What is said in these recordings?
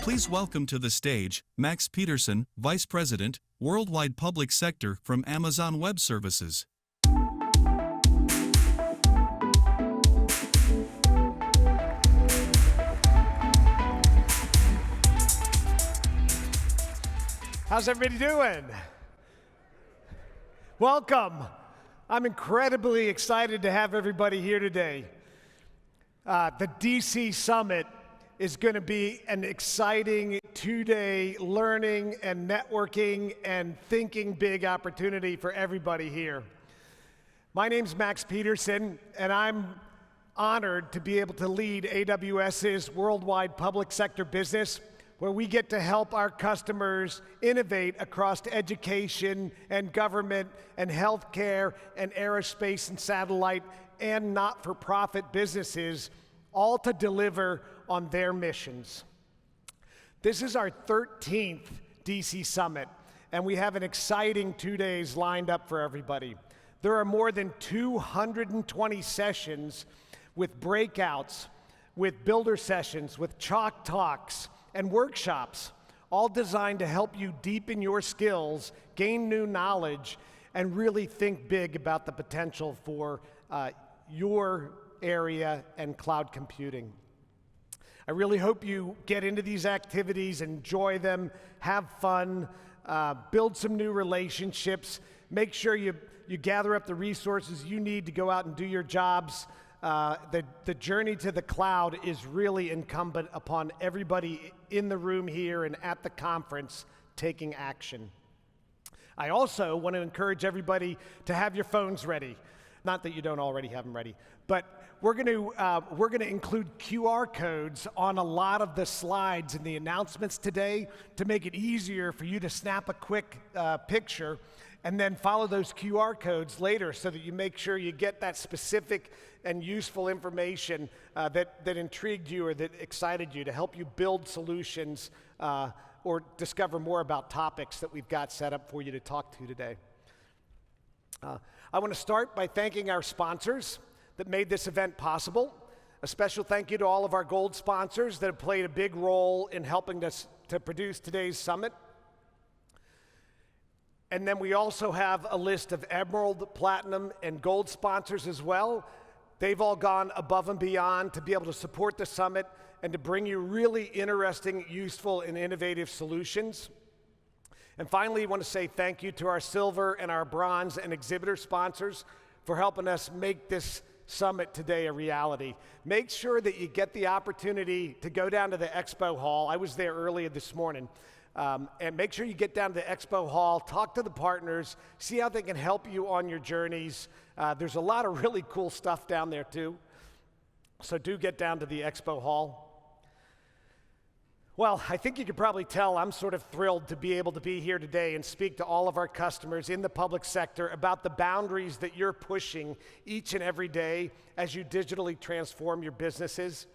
Please welcome to the stage Max Peterson, Vice President, Worldwide Public Sector from Amazon Web Services. How's everybody doing? Welcome. I'm incredibly excited to have everybody here today. The DC Summit is going to be an exciting two-day learning and networking and thinking big opportunity for everybody here. My name's Max Peterson, and I'm honored to be able to lead AWS's worldwide public sector business, where we get to help our customers innovate across education and government and healthcare and aerospace and satellite and not-for-profit businesses, all to deliver on their missions. This is our 13th DC Summit, and we have an exciting 2 days lined up for everybody. There are more than 220 sessions with breakouts, with builder sessions, with chalk talks, and workshops, all designed to help you deepen your skills, gain new knowledge, and really think big about the potential for your area and cloud computing. I really hope you get into these activities, enjoy them, have fun, build some new relationships, make sure you gather up the resources you need to go out and do your jobs. The journey to the cloud is really incumbent upon everybody in the room here and at the conference taking action. I also want to encourage everybody to have your phones ready. Not that you don't already have them ready, but we're going to include QR codes on a lot of the slides and the announcements today to make it easier for you to snap a quick picture and then follow those QR codes later so that you make sure you get that specific and useful information that intrigued you or that excited you to help you build solutions or discover more about topics that we've got set up for you to talk to today. I want to start by thanking our sponsors that made this event possible. A special thank you to all of our gold sponsors that have played a big role in helping us to produce today's summit. And then we also have a list of emerald, platinum, and gold sponsors as well. They've all gone above and beyond to be able to support the summit and to bring you really interesting, useful, and innovative solutions. And finally, I want to say thank you to our silver and our bronze and exhibitor sponsors for helping us make this summit today a reality. Make sure that you get the opportunity to go down to the expo hall. I was there earlier this morning. And make sure you get down to the expo hall, talk to the partners, see how they can help you on your journeys. There's a lot of really cool stuff down there too. So do get down to the expo hall. Well, I think you can probably tell I'm sort of thrilled to be able to be here today and speak to all of our customers in the public sector about the boundaries that you're pushing each and every day as you digitally transform your businesses.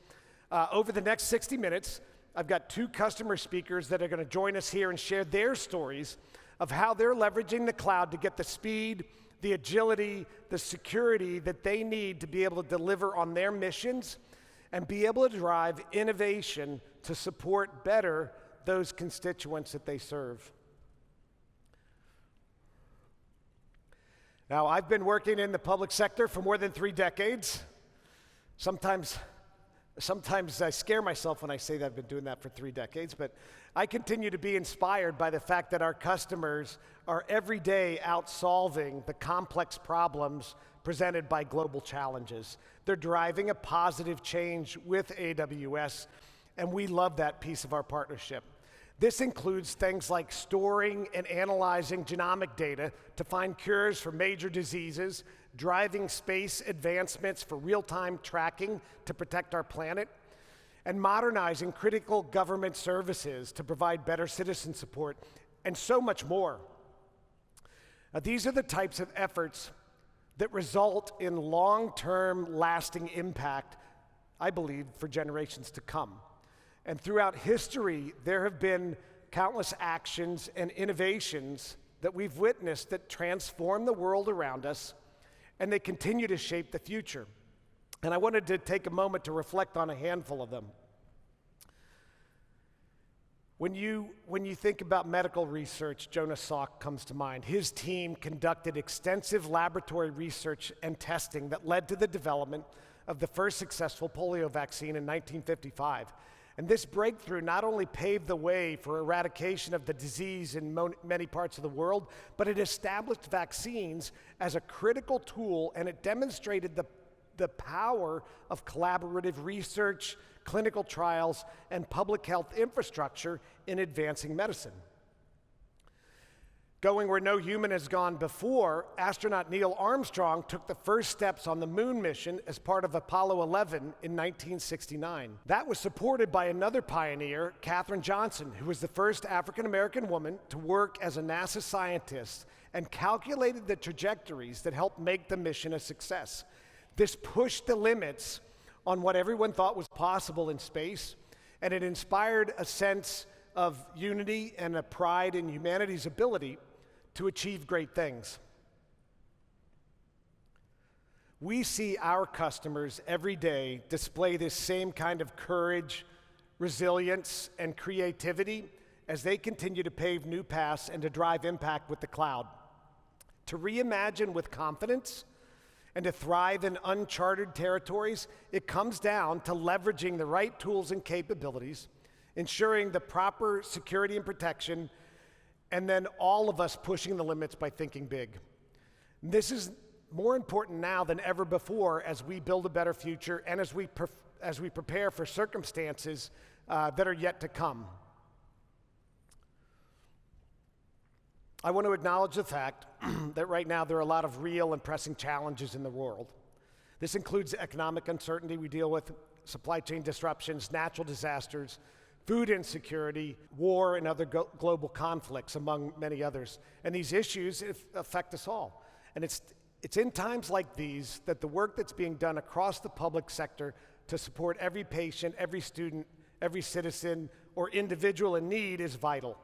Over the next 60 minutes, I've got two customer speakers that are going to join us here and share their stories of how they're leveraging the cloud to get the speed, the agility, the security that they need to be able to deliver on their missions and be able to drive innovation to support better those constituents that they serve. Now, I've been working in the public sector for more than 3 decades. Sometimes I scare myself when I say that I've been doing that for 3 decades, but I continue to be inspired by the fact that our customers are every day out solving the complex problems presented by global challenges. They're driving a positive change with AWS, and we love that piece of our partnership. This includes things like storing and analyzing genomic data to find cures for major diseases, driving space advancements for real-time tracking to protect our planet, and modernizing critical government services to provide better citizen support, and so much more. Now, these are the types of efforts that result in long-term lasting impact, I believe, for generations to come. And throughout history, there have been countless actions and innovations that we've witnessed that transform the world around us, and they continue to shape the future. And I wanted to take a moment to reflect on a handful of them. When you think about medical research, Jonas Salk comes to mind. His team conducted extensive laboratory research and testing that led to the development of the first successful polio vaccine in 1955. And this breakthrough not only paved the way for eradication of the disease in many parts of the world, but it established vaccines as a critical tool, and it demonstrated the power of collaborative research, clinical trials, and public health infrastructure in advancing medicine. Going where no human has gone before, astronaut Neil Armstrong took the first steps on the moon mission as part of Apollo 11 in 1969. That was supported by another pioneer, Katherine Johnson, who was the first African-American woman to work as a NASA scientist and calculated the trajectories that helped make the mission a success. This pushed the limits on what everyone thought was possible in space, and it inspired a sense of unity and a pride in humanity's ability to achieve great things. We see our customers every day display this same kind of courage, resilience, and creativity as they continue to pave new paths and to drive impact with the cloud. To reimagine with confidence and to thrive in uncharted territories, it comes down to leveraging the right tools and capabilities, ensuring the proper security and protection, and then all of us pushing the limits by thinking big. This is more important now than ever before as we build a better future and as we prepare for circumstances that are yet to come. I want to acknowledge the fact that right now there are a lot of real and pressing challenges in the world. This includes economic uncertainty we deal with, supply chain disruptions, natural disasters, food insecurity, war, and other global conflicts, among many others. And these issues affect us all. And it's in times like these that the work that's being done across the public sector to support every patient, every student, every citizen, or individual in need is vital.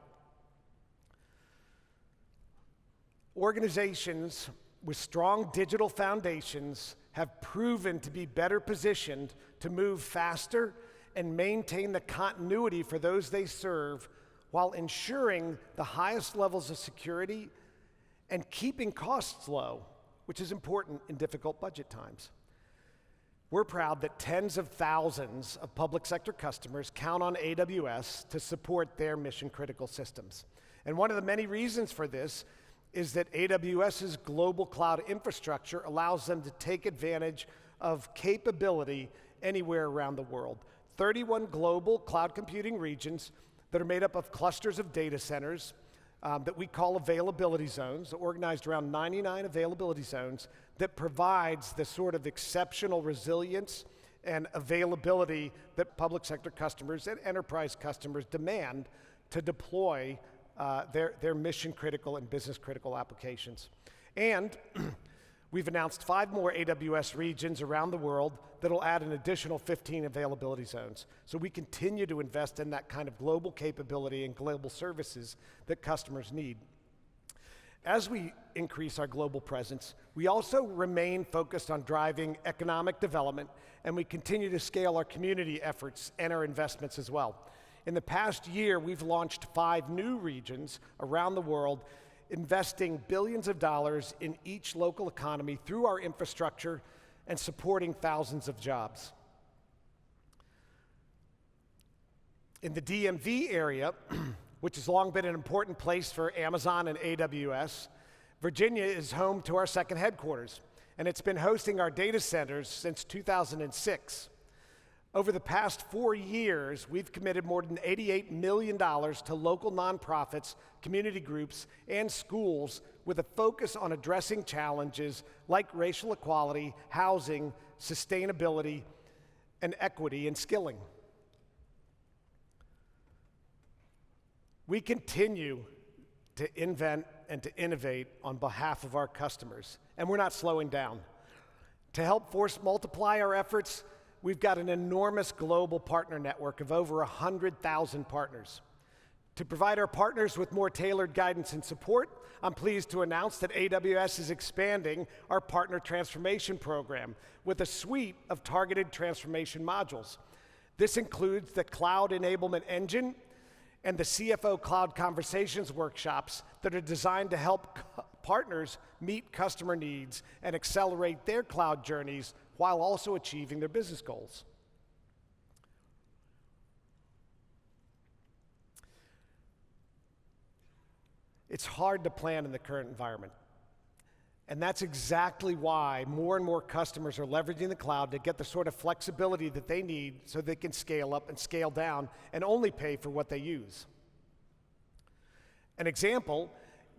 Organizations with strong digital foundations have proven to be better positioned to move faster and maintain the continuity for those they serve while ensuring the highest levels of security and keeping costs low, which is important in difficult budget times. We're proud that tens of thousands of public sector customers count on AWS to support their mission-critical systems. And one of the many reasons for this is that AWS's global cloud infrastructure allows them to take advantage of capability anywhere around the world. 31 global cloud computing regions that are made up of clusters of data centers that we call availability zones, organized around 99 availability zones that provides the sort of exceptional resilience and availability that public sector customers and enterprise customers demand to deploy their mission-critical and business-critical applications. And we've announced 5 more AWS regions around the world that'll add an additional 15 availability zones. So we continue to invest in that kind of global capability and global services that customers need. As we increase our global presence, we also remain focused on driving economic development, and we continue to scale our community efforts and our investments as well. In the past year, we've launched 5 new regions around the world, investing billions of dollars in each local economy through our infrastructure and supporting thousands of jobs. In the DMV area, which has long been an important place for Amazon and AWS, Virginia is home to our second headquarters, and it's been hosting our data centers since 2006. Over the past 4 years, we've committed more than $88 million to local nonprofits, community groups, and schools with a focus on addressing challenges like racial equality, housing, sustainability, and equity and skilling. We continue to invent and to innovate on behalf of our customers, and we're not slowing down. To help force multiply our efforts, we've got an enormous global partner network of over 100,000 partners. To provide our partners with more tailored guidance and support, I'm pleased to announce that AWS is expanding our Partner Transformation Program with a suite of targeted transformation modules. This includes the Cloud Enablement Engine and the CFO Cloud Conversations workshops that are designed to help partners meet customer needs and accelerate their cloud journeys while also achieving their business goals. It's hard to plan in the current environment. And that's exactly why more and more customers are leveraging the cloud to get the sort of flexibility that they need so they can scale up and scale down and only pay for what they use. An example,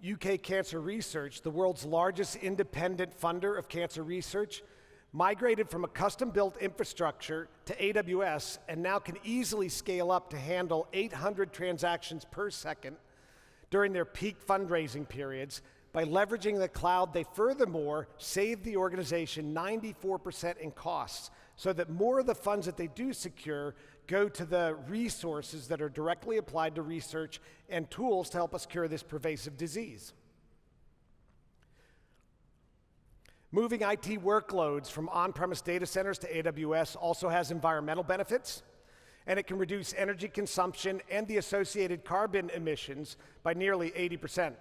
UK Cancer Research, the world's largest independent funder of cancer research, migrated from a custom-built infrastructure to AWS and now can easily scale up to handle 800 transactions per second during their peak fundraising periods. By leveraging the cloud, they furthermore save the organization 94% in costs, so that more of the funds that they do secure go to the resources that are directly applied to research and tools to help us cure this pervasive disease. Moving IT workloads from on-premise data centers to AWS also has environmental benefits, and it can reduce energy consumption and the associated carbon emissions by nearly 80%.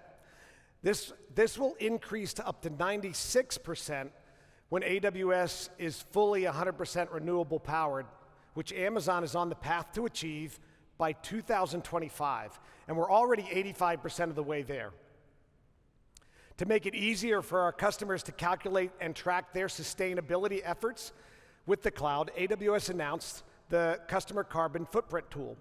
This will increase to up to 96% when AWS is fully 100% renewable powered, which Amazon is on the path to achieve by 2025, and we're already 85% of the way there. To make it easier for our customers to calculate and track their sustainability efforts with the cloud, AWS announced the Customer Carbon Footprint tool.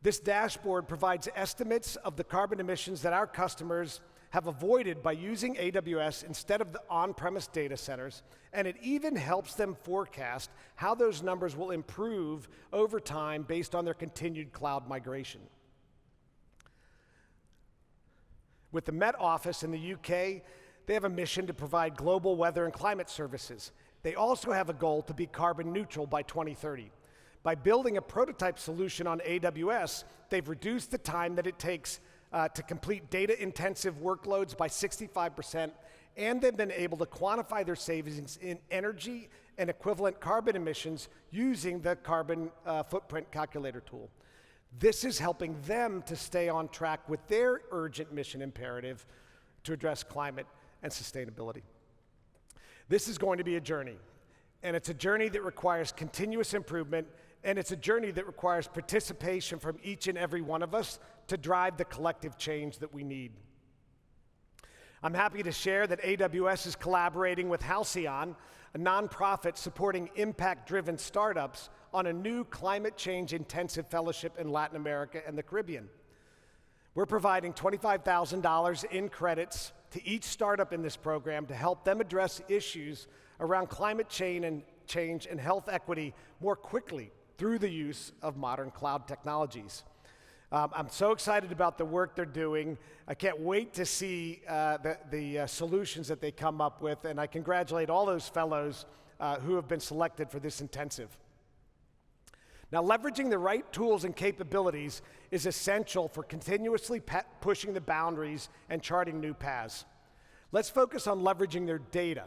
This dashboard provides estimates of the carbon emissions that our customers have avoided by using AWS instead of the on-premise data centers, and it even helps them forecast how those numbers will improve over time based on their continued cloud migration. With the Met Office in the UK, they have a mission to provide global weather and climate services. They also have a goal to be carbon neutral by 2030. By building a prototype solution on AWS, they've reduced the time that it takes to complete data-intensive workloads by 65%, and they've been able to quantify their savings in energy and equivalent carbon emissions using the carbon footprint calculator tool. This is helping them to stay on track with their urgent mission imperative to address climate and sustainability. This is going to be a journey, and it's a journey that requires continuous improvement, and it's a journey that requires participation from each and every one of us to drive the collective change that we need. I'm happy to share that AWS is collaborating with Halcyon, a nonprofit supporting impact-driven startups, on a new climate change intensive fellowship in Latin America and the Caribbean. We're providing $25,000 in credits to each startup in this program to help them address issues around climate change and health equity more quickly through the use of modern cloud technologies. I'm so excited about the work they're doing. I can't wait to see the solutions that they come up with, and I congratulate all those fellows who have been selected for this intensive. Now, leveraging the right tools and capabilities is essential for continuously pushing the boundaries and charting new paths. Let's focus on leveraging their data.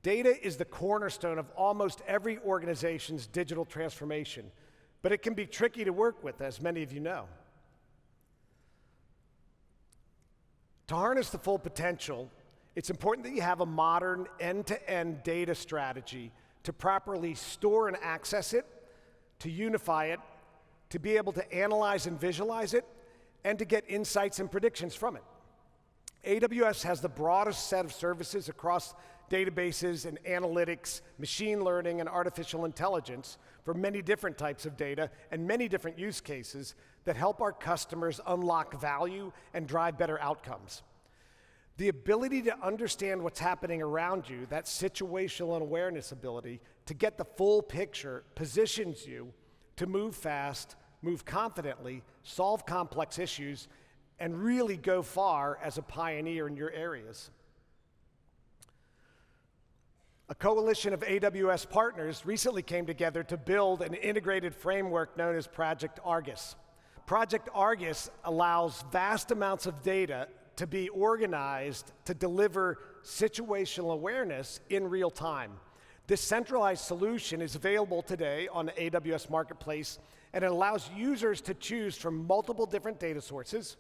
Data is the cornerstone of almost every organization's digital transformation, but it can be tricky to work with, as many of you know. To harness the full potential, it's important that you have a modern end-to-end data strategy to properly store and access it, to unify it, to be able to analyze and visualize it, and to get insights and predictions from it. AWS has the broadest set of services across databases and analytics, machine learning, and artificial intelligence for many different types of data and many different use cases that help our customers unlock value and drive better outcomes. The ability to understand what's happening around you, that situational awareness ability to get the full picture, positions you to move fast, move confidently, solve complex issues, and really go far as a pioneer in your areas. A coalition of AWS partners recently came together to build an integrated framework known as Project Argus. Project Argus allows vast amounts of data to be organized to deliver situational awareness in real time. This centralized solution is available today on the AWS Marketplace, and it allows users to choose from multiple different data sources,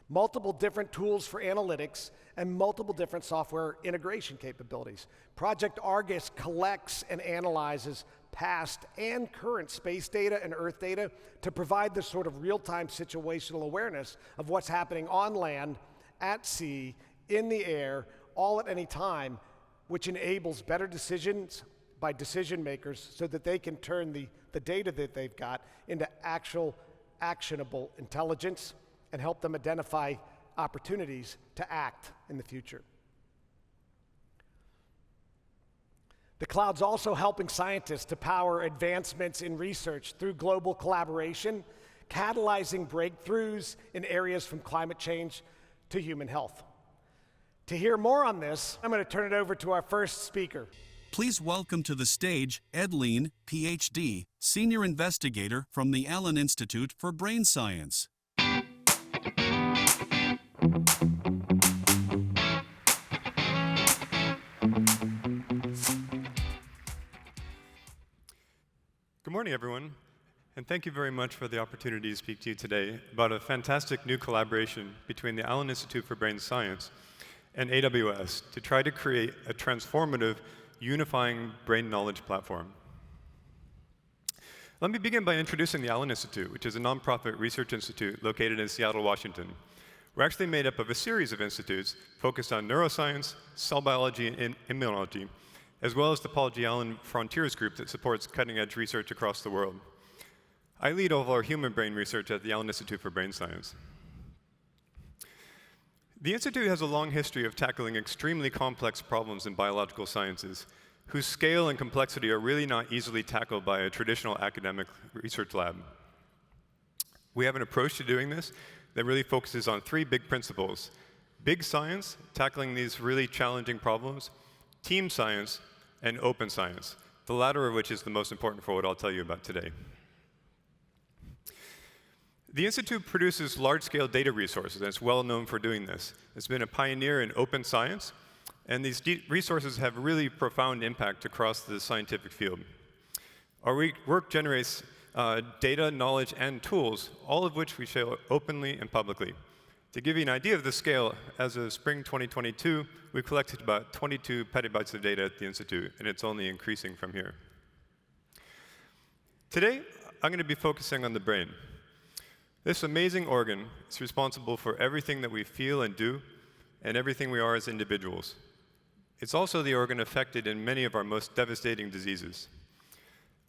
multiple different tools for analytics, and multiple different software integration capabilities. Project Argus collects and analyzes past and current space data and Earth data to provide this sort of real-time situational awareness of what's happening on land, at sea, in the air, all at any time, which enables better decisions by decision makers so that they can turn the data that they've got into actual actionable intelligence and help them identify opportunities to act in the future. The cloud's also helping scientists to power advancements in research through global collaboration, catalyzing breakthroughs in areas from climate change to human health. To hear more on this, I'm going to turn it over to our first speaker. Please welcome to the stage Ed Lean, PhD, Senior Investigator from the Allen Institute for Brain Science. Good morning, everyone, and thank you very much for the opportunity to speak to you today about a fantastic new collaboration between the Allen Institute for Brain Science and AWS to try to create a transformative, unifying brain knowledge platform. Let me begin by introducing the Allen Institute, which is a nonprofit research institute located in Seattle, Washington. We're actually made up of a series of institutes focused on neuroscience, cell biology, and immunology, as well as the Paul G. Allen Frontiers Group that supports cutting-edge research across the world. I lead all of our human brain research at the Allen Institute for Brain Science. The Institute has a long history of tackling extremely complex problems in biological sciences, whose scale and complexity are really not easily tackled by a traditional academic research lab. We have an approach to doing this that really focuses on three big principles: big science, tackling these really challenging problems; team science; and open science, the latter of which is the most important for what I'll tell you about today. The Institute produces large-scale data resources, and it's well known for doing this. It's been a pioneer in open science, and these resources have really profound impact across the scientific field. Our work generates data, knowledge, and tools, all of which we share openly and publicly. To give you an idea of the scale, as of spring 2022, we collected about 22 petabytes of data at the Institute, and it's only increasing from here. Today, I'm going to be focusing on the brain. This amazing organ is responsible for everything that we feel and do, and everything we are as individuals. It's also the organ affected in many of our most devastating diseases.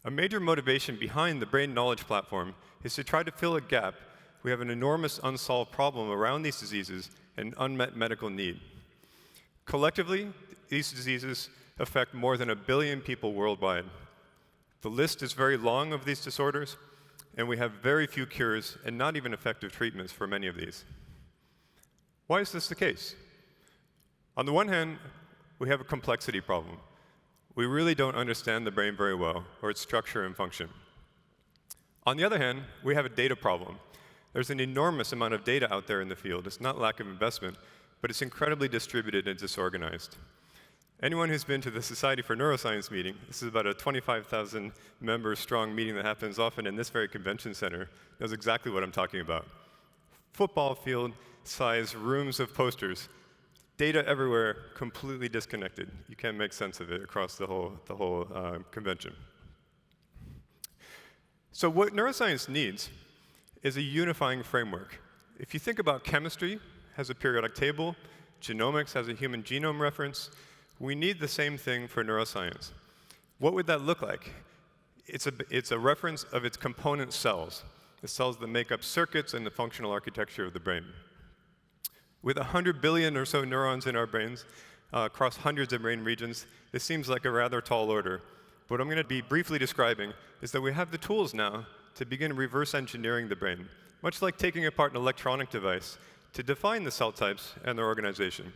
A major motivation behind the Brain Knowledge Platform is to try to fill a gap. We have an enormous unsolved problem around these diseases and unmet medical need. Collectively, these diseases affect more than 1 billion people worldwide. The list is very long of these disorders, and we have very few cures and not even effective treatments for many of these. Why is this the case? On the one hand, we have a complexity problem. We really don't understand the brain very well, or its structure and function. On the other hand, we have a data problem. There's an enormous amount of data out there in the field. It's not lack of investment, but it's incredibly distributed and disorganized. Anyone who's been to the Society for Neuroscience meeting, this is about a 25,000 member strong meeting that happens often in this very convention center, knows exactly what I'm talking about. Football field size rooms of posters, data everywhere, completely disconnected. You can't make sense of it across the whole convention. So what neuroscience needs is a unifying framework. If you think about chemistry has a periodic table, genomics has a human genome reference, we need the same thing for neuroscience. What would that look like? It's a reference of its component cells, the cells that make up circuits and the functional architecture of the brain. With 100 billion or so neurons in our brains, across hundreds of brain regions, this seems like a rather tall order. But what I'm going to be briefly describing is that we have the tools now to begin reverse engineering the brain, much like taking apart an electronic device to define the cell types and their organization.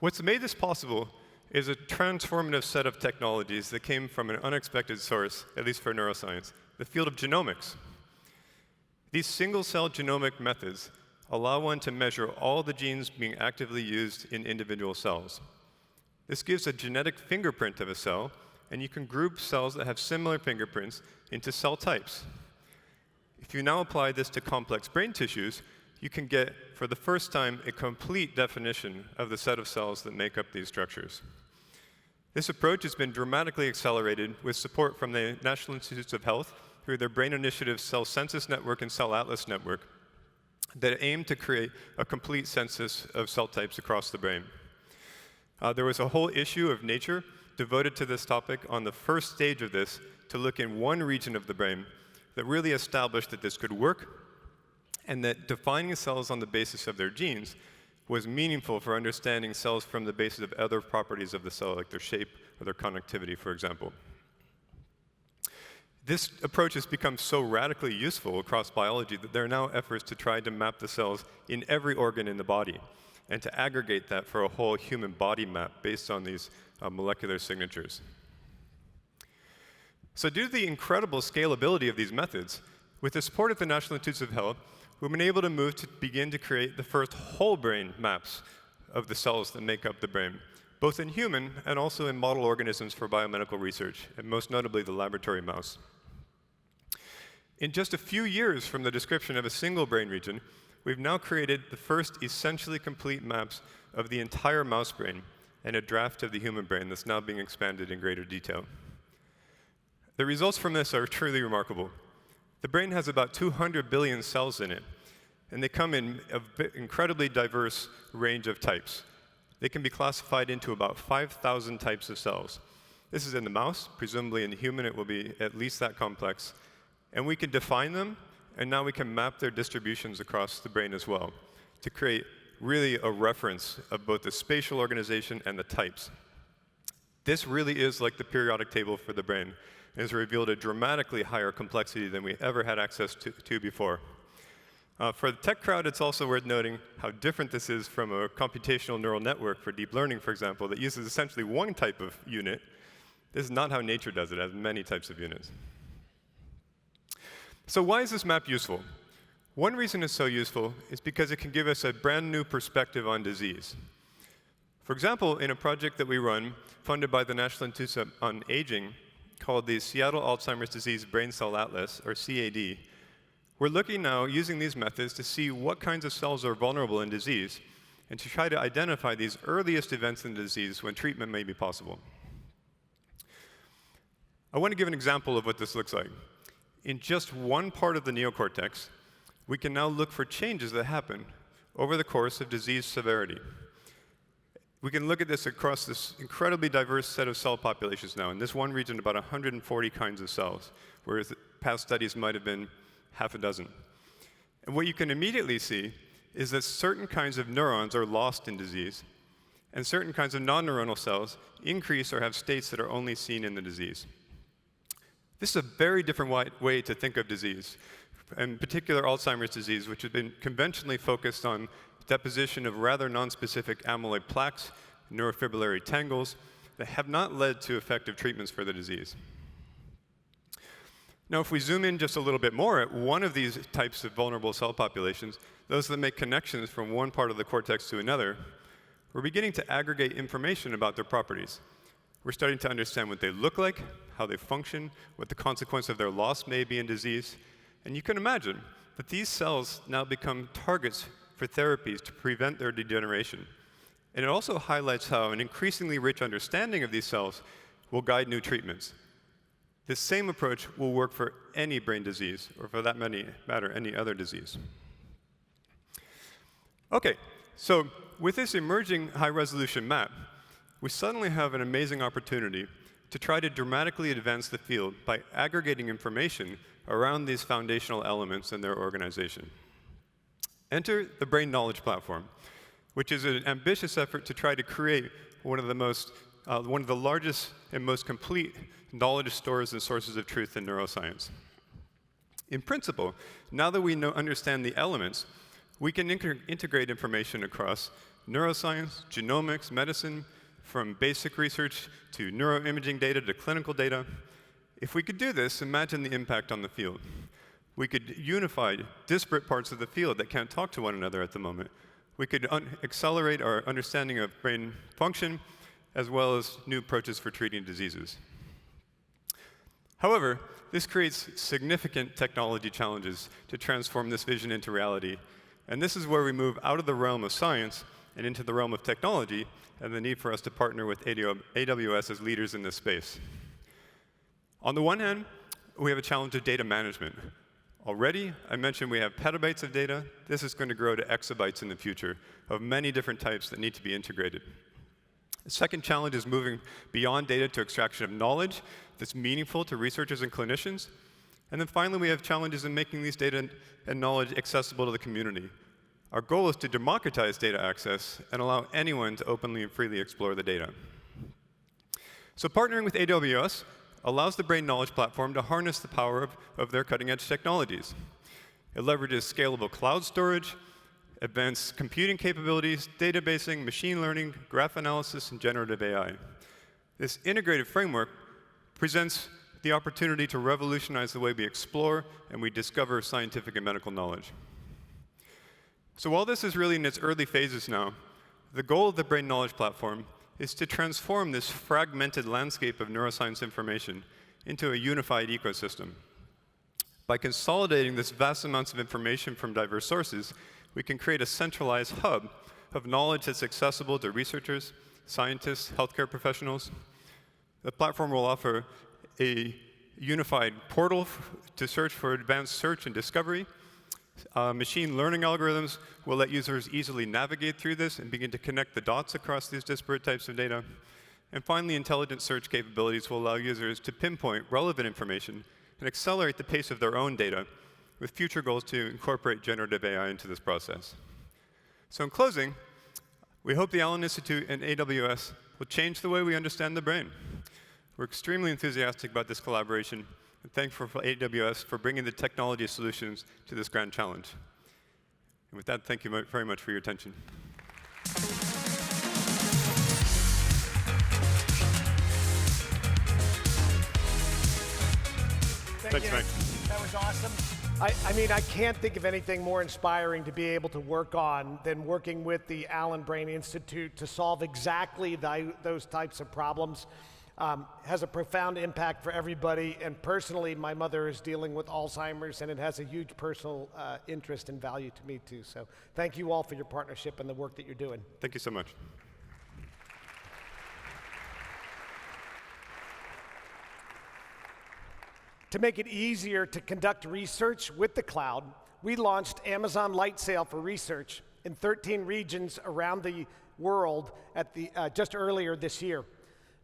What's made this possible is a transformative set of technologies that came from an unexpected source, at least for neuroscience, the field of genomics. These single-cell genomic methods allow one to measure all the genes being actively used in individual cells. This gives a genetic fingerprint of a cell, and you can group cells that have similar fingerprints into cell types. If you now apply this to complex brain tissues, you can get, for the first time, a complete definition of the set of cells that make up these structures. This approach has been dramatically accelerated with support from the National Institutes of Health through their Brain Initiative Cell Census Network and Cell Atlas Network that aim to create a complete census of cell types across the brain. There was a whole issue of Nature devoted to this topic on the first stage of this to look in one region of the brain that really established that this could work and that defining cells on the basis of their genes was meaningful for understanding cells from the basis of other properties of the cell, like their shape or their connectivity, for example. This approach has become so radically useful across biology that there are now efforts to try to map the cells in every organ in the body and to aggregate that for a whole human body map based on these molecular signatures. So due to the incredible scalability of these methods, with the support of the National Institutes of Health, we've been able to move to begin to create the first whole brain maps of the cells that make up the brain, both in human and also in model organisms for biomedical research, and most notably the laboratory mouse. In just a few years from the description of a single brain region, we've now created the first essentially complete maps of the entire mouse brain and a draft of the human brain that's now being expanded in greater detail. The results from this are truly remarkable. The brain has about 200 billion cells in it, and they come in an incredibly diverse range of types. They can be classified into about 5,000 types of cells. This is in the mouse. Presumably in the human it will be at least that complex. And we can define them, and now we can map their distributions across the brain as well to create really a reference of both the spatial organization and the types. This really is like the periodic table for the brain. It has revealed a dramatically higher complexity than we ever had access to before. For the tech crowd, it's also worth noting how different this is from a computational neural network for deep learning, for example, that uses essentially one type of unit. This is not how nature does it. It has many types of units. So why is this map useful? One reason it's so useful is because it can give us a brand new perspective on disease. For example, in a project that we run, funded by the National Institute on Aging, called the Seattle Alzheimer's Disease Brain Cell Atlas, or CAD, we're looking now, using these methods, to see what kinds of cells are vulnerable in disease, and to try to identify these earliest events in the disease when treatment may be possible. I want to give an example of what this looks like. In just one part of the neocortex, we can now look for changes that happen over the course of disease severity. We can look at this across this incredibly diverse set of cell populations now. In this one region, about 140 kinds of cells, whereas past studies might have been half a dozen. And what you can immediately see is that certain kinds of neurons are lost in disease, and certain kinds of non-neuronal cells increase or have states that are only seen in the disease. This is a very different way to think of disease, in particular Alzheimer's disease, which has been conventionally focused on deposition of rather nonspecific amyloid plaques, neurofibrillary tangles, that have not led to effective treatments for the disease. Now, if we zoom in just a little bit more at one of these types of vulnerable cell populations, those that make connections from one part of the cortex to another, we're beginning to aggregate information about their properties. We're starting to understand what they look like, how they function, what the consequence of their loss may be in disease. And you can imagine that these cells now become targets for therapies to prevent their degeneration. And it also highlights how an increasingly rich understanding of these cells will guide new treatments. This same approach will work for any brain disease, or for that matter, any other disease. Okay, so with this emerging high-resolution map, we suddenly have an amazing opportunity to try to dramatically advance the field by aggregating information around these foundational elements in their organization. Enter the Brain Knowledge Platform, which is an ambitious effort to try to create one of the largest and most complete knowledge stores and sources of truth in neuroscience. In principle, now that we understand the elements, we can integrate information across neuroscience, genomics, medicine, from basic research to neuroimaging data to clinical data. If we could do this, imagine the impact on the field. We could unify disparate parts of the field that can't talk to one another at the moment. We could accelerate our understanding of brain function. as well as new approaches for treating diseases. However, this creates significant technology challenges to transform this vision into reality, and this is where we move out of the realm of science and into the realm of technology and the need for us to partner with AWS as leaders in this space. On the one hand, we have a challenge of data management. Already, I mentioned we have petabytes of data. This is going to grow to exabytes in the future of many different types that need to be integrated. The second challenge is moving beyond data to extraction of knowledge that's meaningful to researchers and clinicians. And then finally, we have challenges in making these data and knowledge accessible to the community. Our goal is to democratize data access and allow anyone to openly and freely explore the data. So partnering with AWS allows the Brain Knowledge Platform to harness the power of their cutting-edge technologies. It leverages scalable cloud storage, advanced computing capabilities, databasing, machine learning, graph analysis, and generative AI. This integrated framework presents the opportunity to revolutionize the way we explore and we discover scientific and medical knowledge. So while this is really in its early phases now, the goal of the Brain Knowledge Platform is to transform this fragmented landscape of neuroscience information into a unified ecosystem. By consolidating this vast amounts of information from diverse sources, we can create a centralized hub of knowledge that's accessible to researchers, scientists, healthcare professionals. The platform will offer a unified portal to search for advanced search and discovery. Machine learning algorithms will let users easily navigate through this and begin to connect the dots across these disparate types of data. And finally, intelligent search capabilities will allow users to pinpoint relevant information and accelerate the pace of their own data, with future goals to incorporate generative AI into this process. So in closing, we hope the Allen Institute and AWS will change the way we understand the brain. We're extremely enthusiastic about this collaboration and thankful for AWS for bringing the technology solutions to this grand challenge. And with that, thank you very much for your attention. Thanks, Mike. That was awesome. I mean, I can't think of anything more inspiring to be able to work on than working with the Allen Brain Institute to solve exactly those types of problems. Has a profound impact for everybody, and personally, my mother is dealing with Alzheimer's, and it has a huge personal interest and value to me too. So thank you all for your partnership and the work that you're doing. Thank you so much. To make it easier to conduct research with the cloud, we launched Amazon Lightsail for Research in 13 regions around the world at just earlier this year.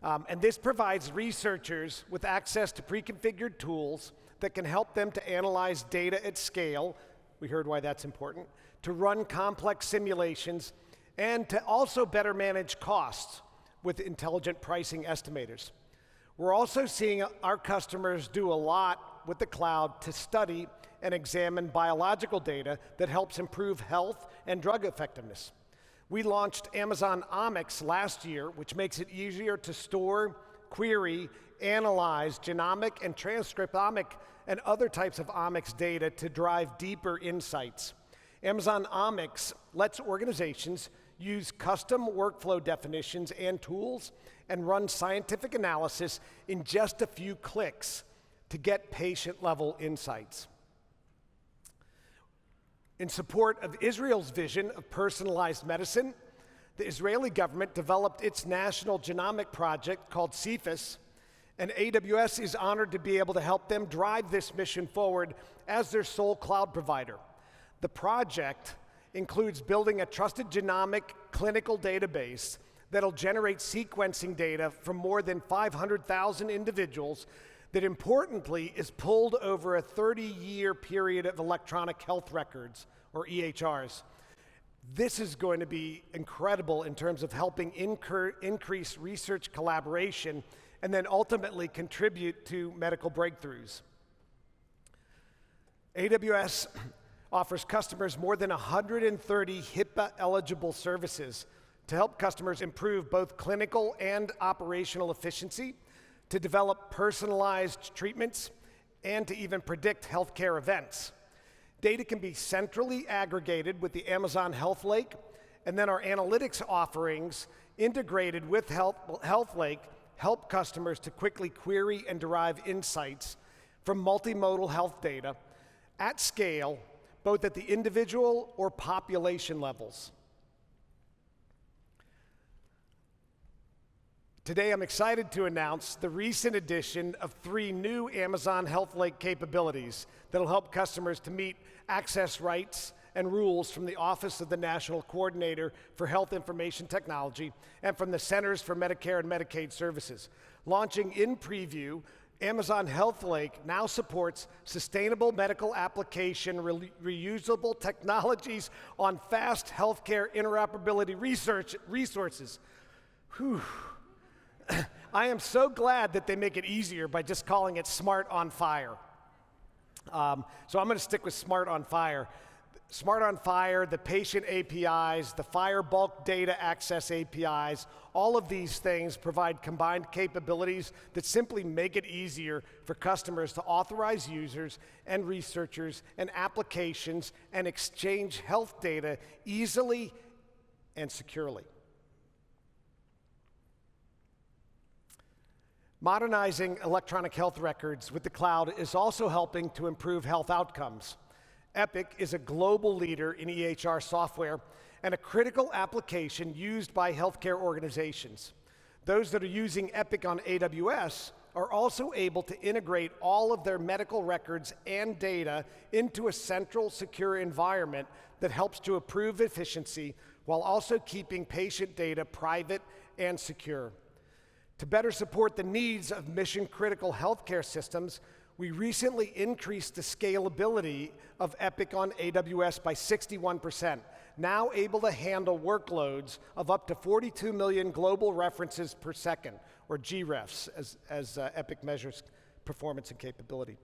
And this provides researchers with access to pre-configured tools that can help them to analyze data at scale, we heard why that's important, to run complex simulations, and to also better manage costs with intelligent pricing estimators. We're also seeing our customers do a lot with the cloud to study and examine biological data that helps improve health and drug effectiveness. We launched Amazon Omics last year, which makes it easier to store, query, analyze genomic and transcriptomic and other types of omics data to drive deeper insights. Amazon Omics lets organizations use custom workflow definitions and tools and run scientific analysis in just a few clicks to get patient-level insights. In support of Israel's vision of personalized medicine, the Israeli government developed its national genomic project called Cephas, and AWS is honored to be able to help them drive this mission forward as their sole cloud provider. The project includes building a trusted genomic clinical database that'll generate sequencing data from more than 500,000 individuals that importantly is pulled over a 30-year period of electronic health records, or EHRs. This is going to be incredible in terms of helping increase research collaboration and then ultimately contribute to medical breakthroughs. AWS offers customers more than 130 HIPAA-eligible services to help customers improve both clinical and operational efficiency, to develop personalized treatments, and to even predict healthcare events. Data can be centrally aggregated with the Amazon Health Lake, And then our analytics offerings integrated with HealthLake help customers to quickly query and derive insights from multimodal health data at scale, both at the individual or population levels. Today, I'm excited to announce the recent addition of 3 new Amazon HealthLake capabilities that'll help customers to meet access rights and rules from the Office of the National Coordinator for Health Information Technology and from the Centers for Medicare and Medicaid Services. Launching in preview, Amazon HealthLake now supports sustainable medical application reusable technologies on fast healthcare interoperability resources. Whew. I am so glad that they make it easier by just calling it Smart on Fire. So I'm going to stick with Smart on Fire. Smart on Fire, the patient APIs, the Fire bulk data access APIs, all of these things provide combined capabilities that simply make it easier for customers to authorize users and researchers and applications and exchange health data easily and securely. Modernizing electronic health records with the cloud is also helping to improve health outcomes. Epic is a global leader in EHR software and a critical application used by healthcare organizations. Those that are using Epic on AWS are also able to integrate all of their medical records and data into a central, secure environment that helps to improve efficiency while also keeping patient data private and secure. To better support the needs of mission-critical healthcare systems, we recently increased the scalability of Epic on AWS by 61%, now able to handle workloads of up to 42 million global references per second, or GREFs, as Epic measures performance and capability.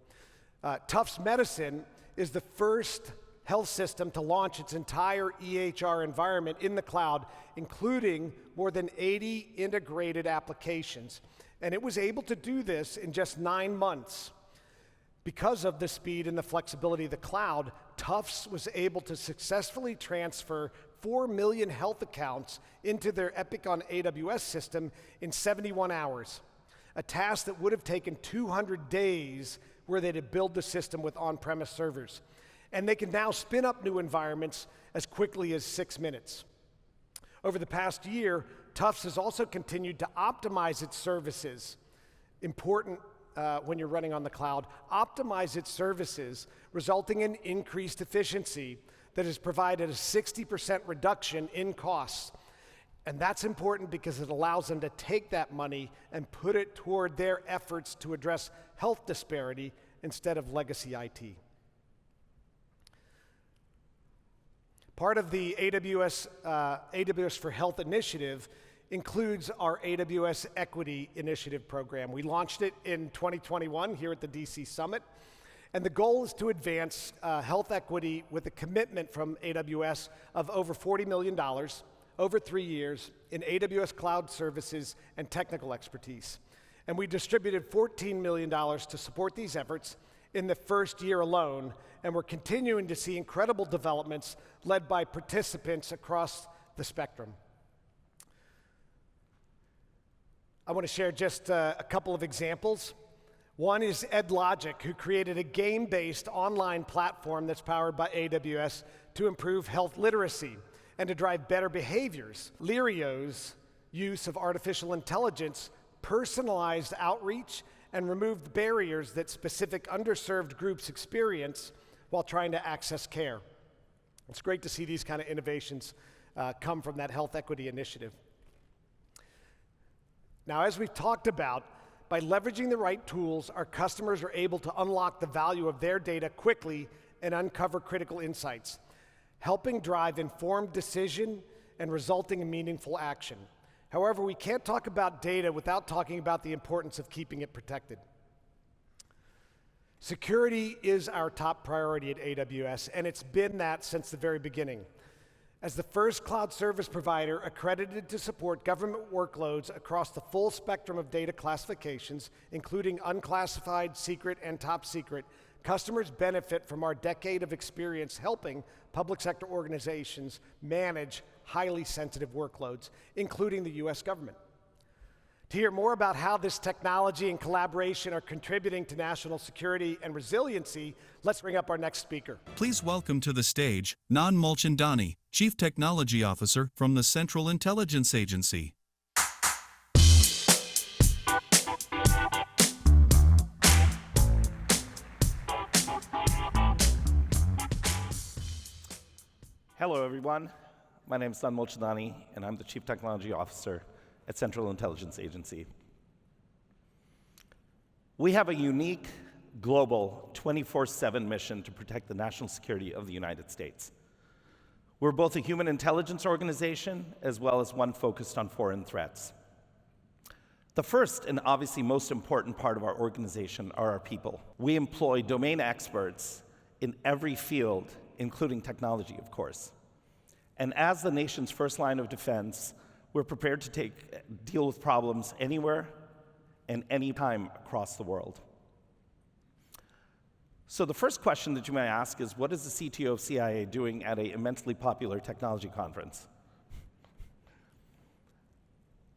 Tufts Medicine is the first health system to launch its entire EHR environment in the cloud, including more than 80 integrated applications. And it was able to do this in just 9 months. Because of the speed and the flexibility of the cloud, Tufts was able to successfully transfer 4 million health accounts into their Epic on AWS system in 71 hours, a task that would have taken 200 days were they to build the system with on-premise servers. And they can now spin up new environments as quickly as 6 minutes. Over the past year, Tufts has also continued to optimize its services. Important when you're running on the cloud, optimize its services, resulting in increased efficiency that has provided a 60% reduction in costs. And that's important because it allows them to take that money and put it toward their efforts to address health disparity instead of legacy IT. Part of the AWS for Health initiative includes our AWS Equity Initiative program. We launched it in 2021 here at the DC Summit, and the goal is to advance health equity with a commitment from AWS of over $40 million over 3 years in AWS cloud services and technical expertise. And we distributed $14 million to support these efforts in the first year alone, and we're continuing to see incredible developments led by participants across the spectrum. I want to share just a couple of examples. One is EdLogic, who created a game-based online platform that's powered by AWS to improve health literacy and to drive better behaviors. Lirio's use of artificial intelligence personalized outreach and removed barriers that specific underserved groups experience while trying to access care. It's great to see these kind of innovations come from that health equity initiative. Now, as we've talked about, by leveraging the right tools, our customers are able to unlock the value of their data quickly and uncover critical insights, helping drive informed decision and resulting in meaningful action. However, we can't talk about data without talking about the importance of keeping it protected. Security is our top priority at AWS, and it's been that since the very beginning. As the first cloud service provider accredited to support government workloads across the full spectrum of data classifications, including unclassified, secret, and top secret, Customers benefit from our decade of experience helping public sector organizations manage highly sensitive workloads, including the US government. To hear more about how this technology and collaboration are contributing to national security and resiliency, let's bring up our next speaker. Please welcome to the stage Nan Mulchandani, Chief Technology Officer from the Central Intelligence Agency. Hello, everyone. My name is Nan Mulchandani, and I'm the Chief Technology Officer at Central Intelligence Agency. We have a unique, global, 24/7 mission to protect the national security of the United States. We're both a human intelligence organization as well as one focused on foreign threats. The first and obviously most important part of our organization are our people. We employ domain experts in every field, including technology, of course. And as the nation's first line of defense, we're prepared to deal with problems anywhere and anytime across the world. So the first question that you may ask is, what is the CTO of CIA doing at an immensely popular technology conference?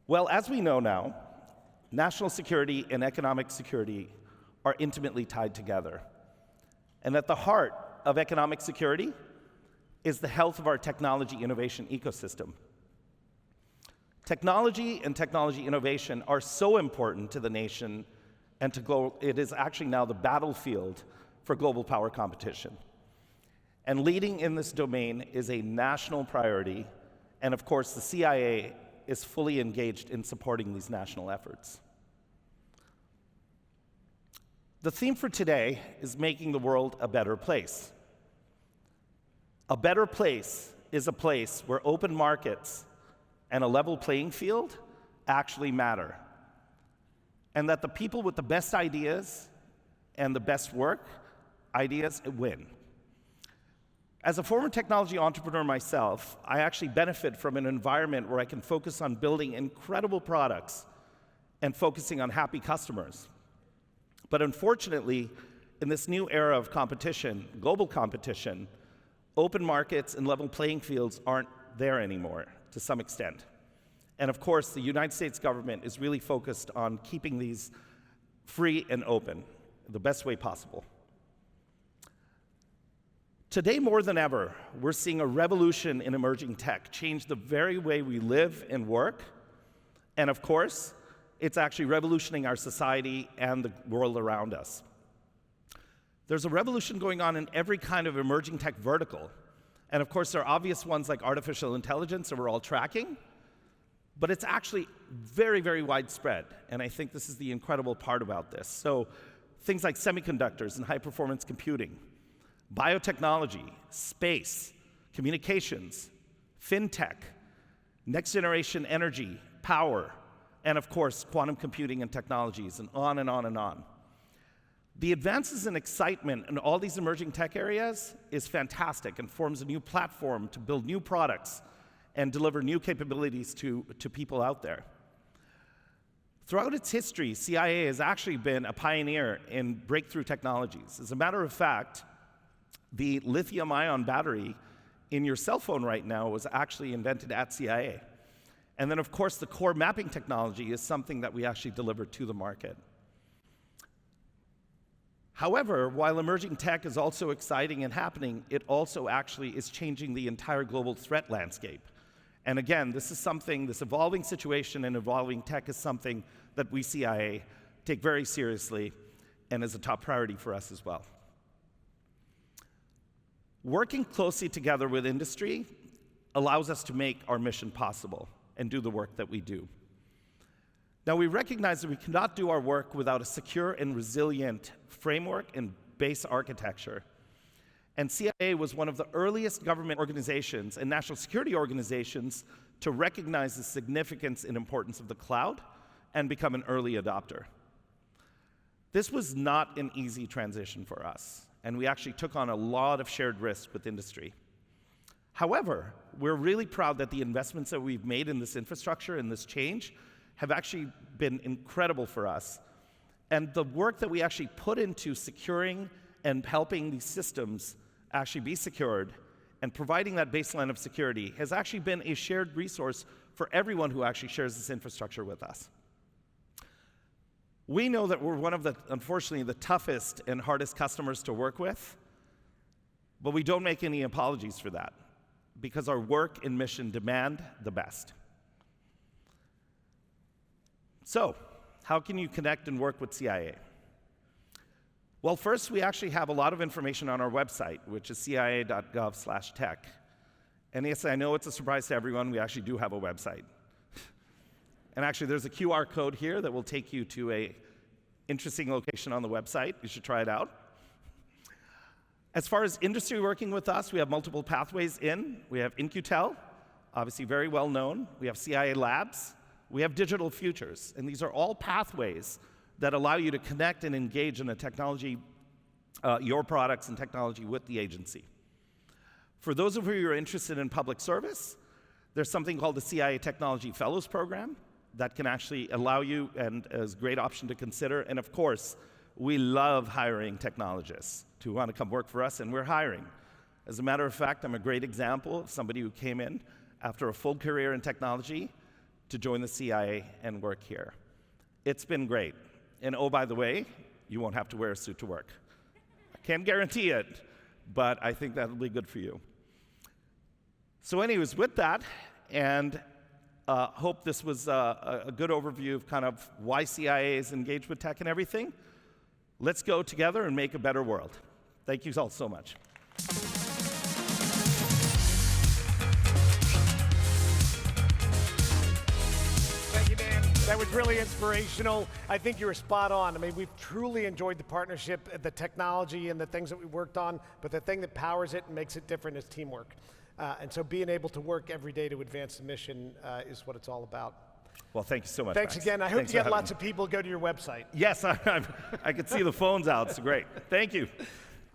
Well, as we know now, national security and economic security are intimately tied together. And at the heart of economic security is the health of our technology innovation ecosystem. Technology and technology innovation are so important to the nation and it is actually now the battlefield for global power competition. And leading in this domain is a national priority, and of course the CIA is fully engaged in supporting these national efforts. The theme for today is making the world a better place. A better place is a place where open markets and a level playing field actually matter, and that the people with the best ideas and the best work ideas win. As a former technology entrepreneur myself, I actually benefit from an environment where I can focus on building incredible products and focusing on happy customers. But unfortunately, in this new era of competition, global competition, open markets and level playing fields aren't there anymore to some extent. And of course, the United States government is really focused on keeping these free and open the best way possible. Today, more than ever, we're seeing a revolution in emerging tech change the very way we live and work. And of course, it's actually revolutioning our society and the world around us. There's a revolution going on in every kind of emerging tech vertical. And of course, there are obvious ones like artificial intelligence that we're all tracking, but it's actually very, very widespread. And I think this is the incredible part about this. So things like semiconductors and high-performance computing, biotechnology, space, communications, fintech, next-generation energy, power, and of course, quantum computing and technologies, and on and on and on. The advances and excitement in all these emerging tech areas is fantastic and forms a new platform to build new products and deliver new capabilities to people out there. Throughout its history, CIA has actually been a pioneer in breakthrough technologies. As a matter of fact, the lithium-ion battery in your cell phone right now was actually invented at CIA. And then, of course, the core mapping technology is something that we actually deliver to the market. However, while emerging tech is also exciting and happening, it also actually is changing the entire global threat landscape. And again, this evolving situation and evolving tech is something that we CIA take very seriously and is a top priority for us as well. Working closely together with industry allows us to make our mission possible and do the work that we do. Now, we recognize that we cannot do our work without a secure and resilient framework and base architecture. And CIA was one of the earliest government organizations and national security organizations to recognize the significance and importance of the cloud and become an early adopter. This was not an easy transition for us, and we actually took on a lot of shared risk with industry. However, we're really proud that the investments that we've made in this infrastructure and this change have actually been incredible for us. And the work that we actually put into securing and helping these systems actually be secured and providing that baseline of security has actually been a shared resource for everyone who actually shares this infrastructure with us. We know that we're one of the, unfortunately, the toughest and hardest customers to work with, but we don't make any apologies for that because our work and mission demand the best. So, how can you connect and work with CIA? Well, first, we actually have a lot of information on our website, which is cia.gov/tech. And yes, I know it's a surprise to everyone, we actually do have a website. And actually, there's a QR code here that will take you to a interesting location on the website. You should try it out. As far as industry working with us, we have multiple pathways in. We have In-Q-Tel, obviously very well known. We have CIA Labs. We have Digital Futures. And these are all pathways that allow you to connect and engage in the technology, your products and technology with the agency. For those of you who are interested in public service, there's something called the CIA Technology Fellows Program that can actually allow you and is a great option to consider. And of course, we love hiring technologists who want to come work for us, and we're hiring. As a matter of fact, I'm a great example of somebody who came in after a full career in technology to join the CIA and work here. It's been great. And oh, by the way, you won't have to wear a suit to work. I can't guarantee it, but I think that'll be good for you. So anyways, with that, and hope this was a good overview of kind of why CIA is engaged with tech and everything. Let's go together and make a better world. Thank you all so much. Thank you, Dan. That was really inspirational. I think you were spot on. I mean, we've truly enjoyed the partnership, the technology, and the things that we worked on, but the thing that powers it and makes it different is teamwork. And so being able to work every day to advance the mission is what it's all about. Well, thank you so much. Thanks Max. again. I hope Thanks you for get having lots me. of people go to your website. Yes, I could see the phones out. It's great. Thank you.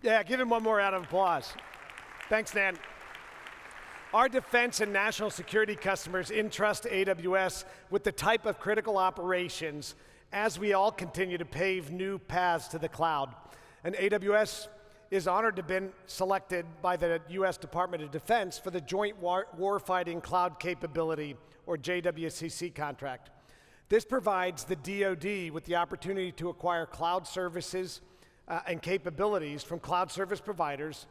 Yeah, give him one more round of applause. Thanks, Dan. Our defense and national security customers entrust AWS with the type of critical operations as we all continue to pave new paths to the cloud. And AWS is honored to have been selected by the U.S. Department of Defense for the Joint Warfighting Cloud Capability, or JWCC contract. This provides the DoD with the opportunity to acquire cloud services and capabilities from cloud service providers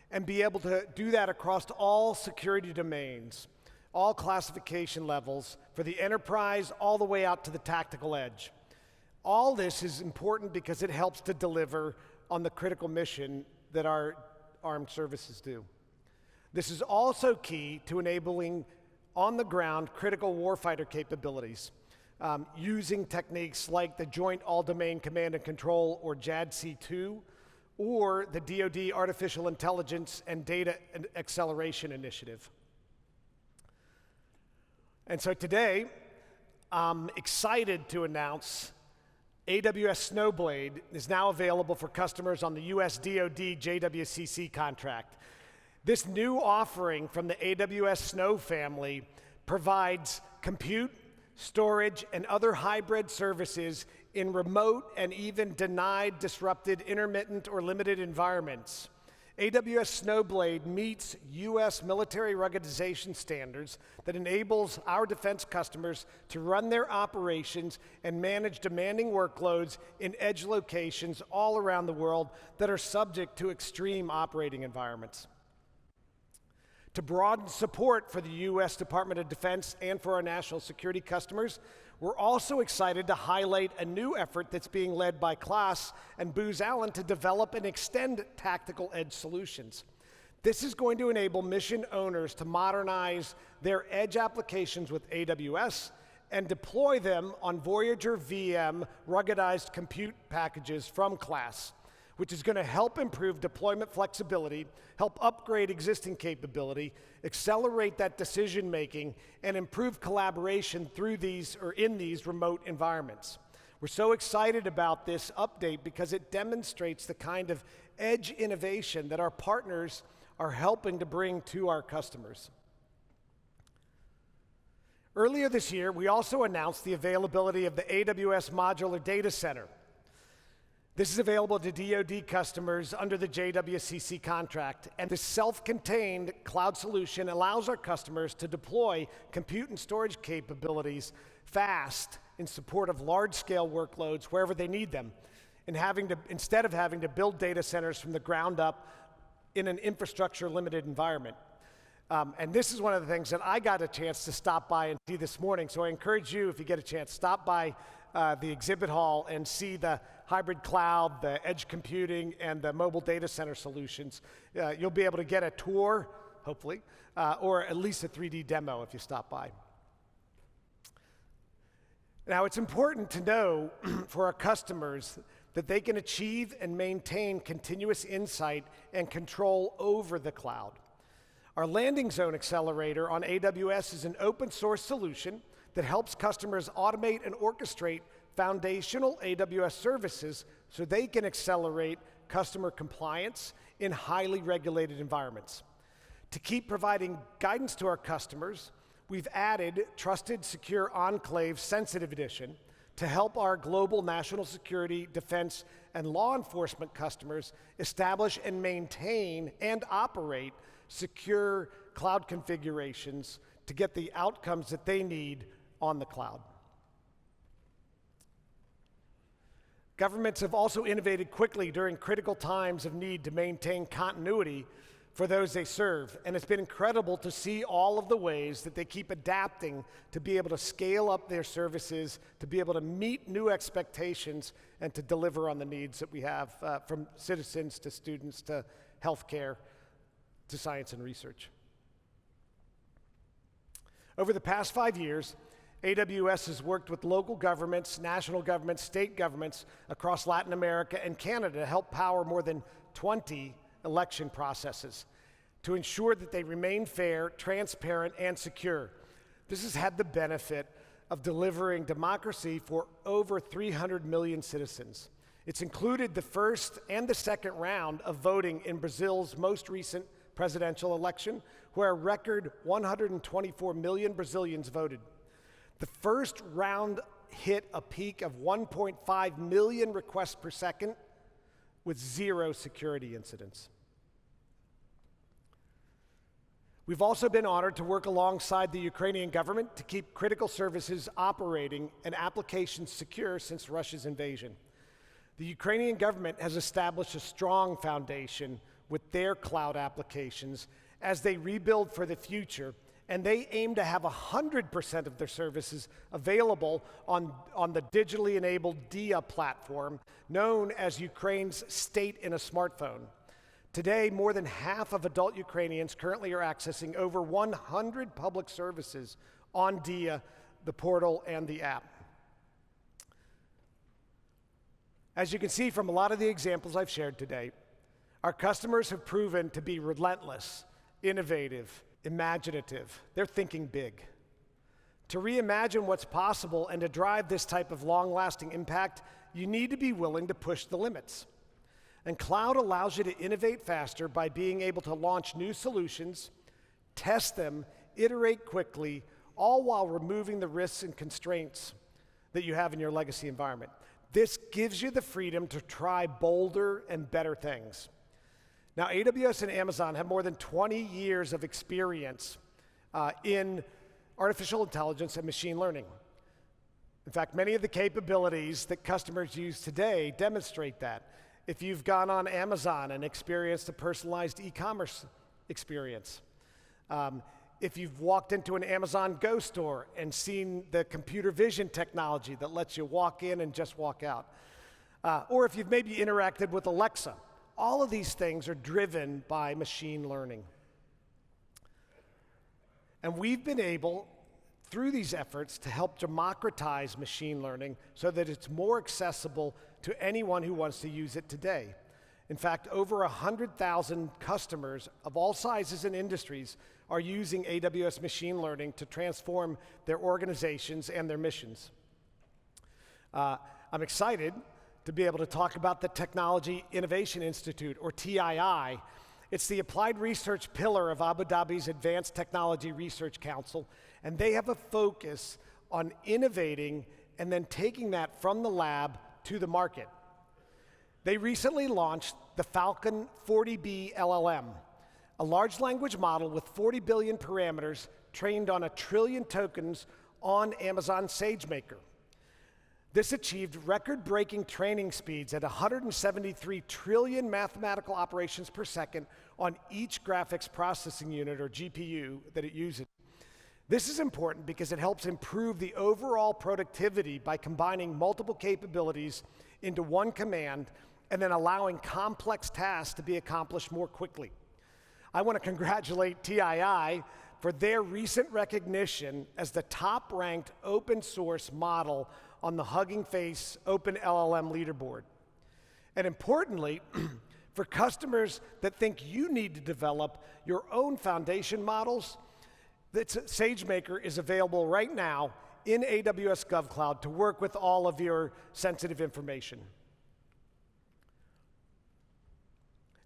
and be able to do that across all security domains, all classification levels, for the enterprise all the way out to the tactical edge. All this is important because it helps to deliver on the critical mission that our armed services do. This is also key to enabling on-the-ground critical warfighter capabilities, using techniques like the Joint All-Domain Command and Control, or JADC2, or the DoD Artificial Intelligence and Data Acceleration Initiative. And so today, I'm excited to announce AWS Snowblade is now available for customers on the US DoD JWCC contract. This new offering from the AWS Snow family provides compute, storage, and other hybrid services in remote and even denied, disrupted, intermittent, or limited environments. AWS Snowblade meets US military ruggedization standards that enables our defense customers to run their operations and manage demanding workloads in edge locations all around the world that are subject to extreme operating environments. To broaden support for the US Department of Defense and for our national security customers, we're also excited to highlight a new effort that's being led by Klaas and Booz Allen to develop and extend tactical edge solutions. This is going to enable mission owners to modernize their edge applications with AWS and deploy them on Voyager VM ruggedized compute packages from Klaas, which is going to help improve deployment flexibility, help upgrade existing capability, accelerate that decision making, and improve collaboration through these or in these remote environments. We're so excited about this update because it demonstrates the kind of edge innovation that our partners are helping to bring to our customers. Earlier this year, we also announced the availability of the AWS Modular Data Center. This is available to DoD customers under the JWCC contract, and this self-contained cloud solution allows our customers to deploy compute and storage capabilities fast in support of large-scale workloads wherever they need them, and instead of having to build data centers from the ground up in an infrastructure-limited environment. And this is one of the things that I got a chance to stop by and see this morning, so I encourage you, if you get a chance, stop by the exhibit hall and see the hybrid cloud, the edge computing, and the mobile data center solutions. You'll be able to get a tour, hopefully, or at least a 3D demo if you stop by. Now, it's important to know for our customers that they can achieve and maintain continuous insight and control over the cloud. Our Landing Zone Accelerator on AWS is an open source solution that helps customers automate and orchestrate foundational AWS services so they can accelerate customer compliance in highly regulated environments. To keep providing guidance to our customers, we've added Trusted Secure Enclave Sensitive Edition to help our global national security, defense, and law enforcement customers establish and maintain and operate secure cloud configurations to get the outcomes that they need on the cloud. Governments have also innovated quickly during critical times of need to maintain continuity for those they serve, and it's been incredible to see all of the ways that they keep adapting to be able to scale up their services, to be able to meet new expectations, and to deliver on the needs that we have from citizens to students to healthcare to science and research. Over the past 5 years, AWS has worked with local governments, national governments, state governments across Latin America and Canada to help power more than 20 election processes to ensure that they remain fair, transparent, and secure. This has had the benefit of delivering democracy for over 300 million citizens. It's included the first and the second round of voting in Brazil's most recent presidential election, where a record 124 million Brazilians voted. The first round hit a peak of 1.5 million requests per second with 0 security incidents. We've also been honored to work alongside the Ukrainian government to keep critical services operating and applications secure since Russia's invasion. The Ukrainian government has established a strong foundation with their cloud applications as they rebuild for the future, and they aim to have 100% of their services available on the digitally enabled DIA platform, known as Ukraine's State in a Smartphone. Today, more than half of adult Ukrainians currently are accessing over 100 public services on DIA, the portal, and the app. As you can see from a lot of the examples I've shared today, our customers have proven to be relentless, innovative, imaginative. They're thinking big. To reimagine what's possible and to drive this type of long-lasting impact, you need to be willing to push the limits. And cloud allows you to innovate faster by being able to launch new solutions, test them, iterate quickly, all while removing the risks and constraints that you have in your legacy environment. This gives you the freedom to try bolder and better things. Now, AWS and Amazon have more than 20 years of experience in artificial intelligence and machine learning. In fact, many of the capabilities that customers use today demonstrate that. If you've gone on Amazon and experienced a personalized e-commerce experience, if you've walked into an Amazon Go store and seen the computer vision technology that lets you walk in and just walk out, or if you've maybe interacted with Alexa, all of these things are driven by machine learning. And we've been able, through these efforts, to help democratize machine learning so that it's more accessible to anyone who wants to use it today. In fact, over 100,000 customers of all sizes and industries are using AWS machine learning to transform their organizations and their missions. I'm excited to be able to talk about the Technology Innovation Institute, or TII. It's the applied research pillar of Abu Dhabi's Advanced Technology Research Council, and they have a focus on innovating and then taking that from the lab to the market. They recently launched the Falcon 40B LLM, a large language model with 40 billion parameters trained on 1 trillion tokens on Amazon SageMaker. This achieved record-breaking training speeds at 173 trillion mathematical operations per second on each graphics processing unit, or GPU, that it uses. This is important because it helps improve the overall productivity by combining multiple capabilities into one command and then allowing complex tasks to be accomplished more quickly. I want to congratulate TII for their recent recognition as the top-ranked open source model on the Hugging Face Open LLM leaderboard. And importantly, for customers that think you need to develop your own foundation models, SageMaker is available right now in AWS GovCloud to work with all of your sensitive information.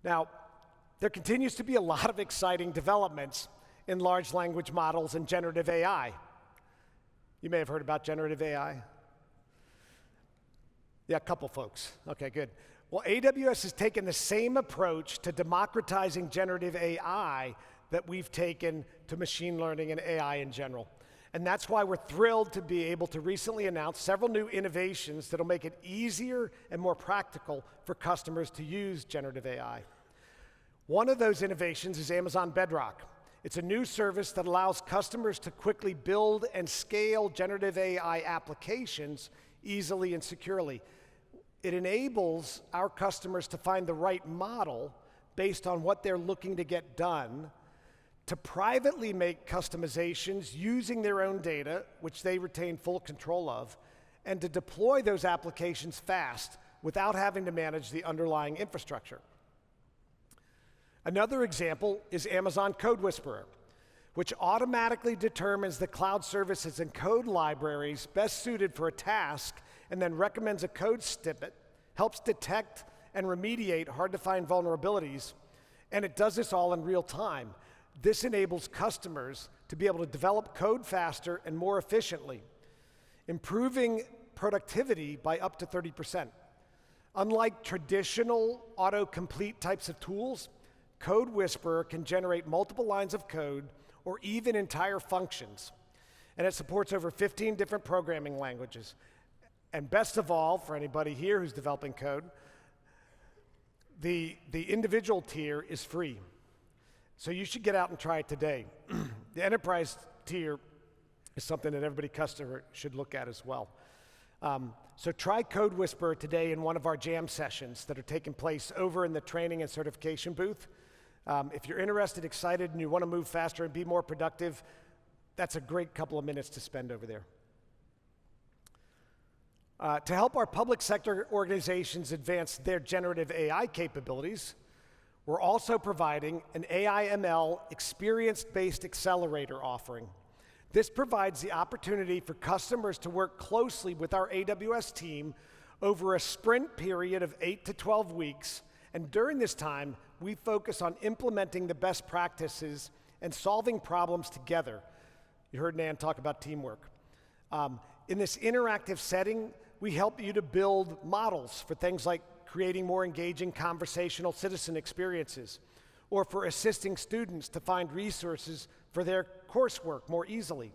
Now, there continues to be a lot of exciting developments in large language models and generative AI. You may have heard about generative AI. Yeah, a couple folks. Okay, good. Well, AWS has taken the same approach to democratizing generative AI that we've taken to machine learning and AI in general. And that's why we're thrilled to be able to recently announce several new innovations that'll make it easier and more practical for customers to use generative AI. One of those innovations is Amazon Bedrock. It's a new service that allows customers to quickly build and scale generative AI applications easily and securely. It enables our customers to find the right model based on what they're looking to get done, to privately make customizations using their own data, which they retain full control of, and to deploy those applications fast without having to manage the underlying infrastructure. Another example is Amazon Code Whisperer, which automatically determines the cloud services and code libraries best suited for a task and then recommends a code snippet, helps detect and remediate hard-to-find vulnerabilities, and it does this all in real time. This enables customers to be able to develop code faster and more efficiently, improving productivity by up to 30%. Unlike traditional autocomplete types of tools, Code Whisperer can generate multiple lines of code or even entire functions. And it supports over 15 different programming languages. And best of all, for anybody here who's developing code, the individual tier is free. So you should get out and try it today. The enterprise tier is something that every customer should look at as well. So try Code Whisperer today in one of our jam sessions that are taking place over in the training and certification booth. If you're interested, excited, and you want to move faster and be more productive, that's a great couple of minutes to spend over there. To help our public sector organizations advance their generative AI capabilities, we're also providing an AI/ML experience-based accelerator offering. This provides the opportunity for customers to work closely with our AWS team over a sprint period of 8 to 12 weeks, and during this time, we focus on implementing the best practices and solving problems together. You heard Nan talk about teamwork. In this interactive setting, we help you to build models for things like creating more engaging conversational citizen experiences, or for assisting students to find resources for their coursework more easily.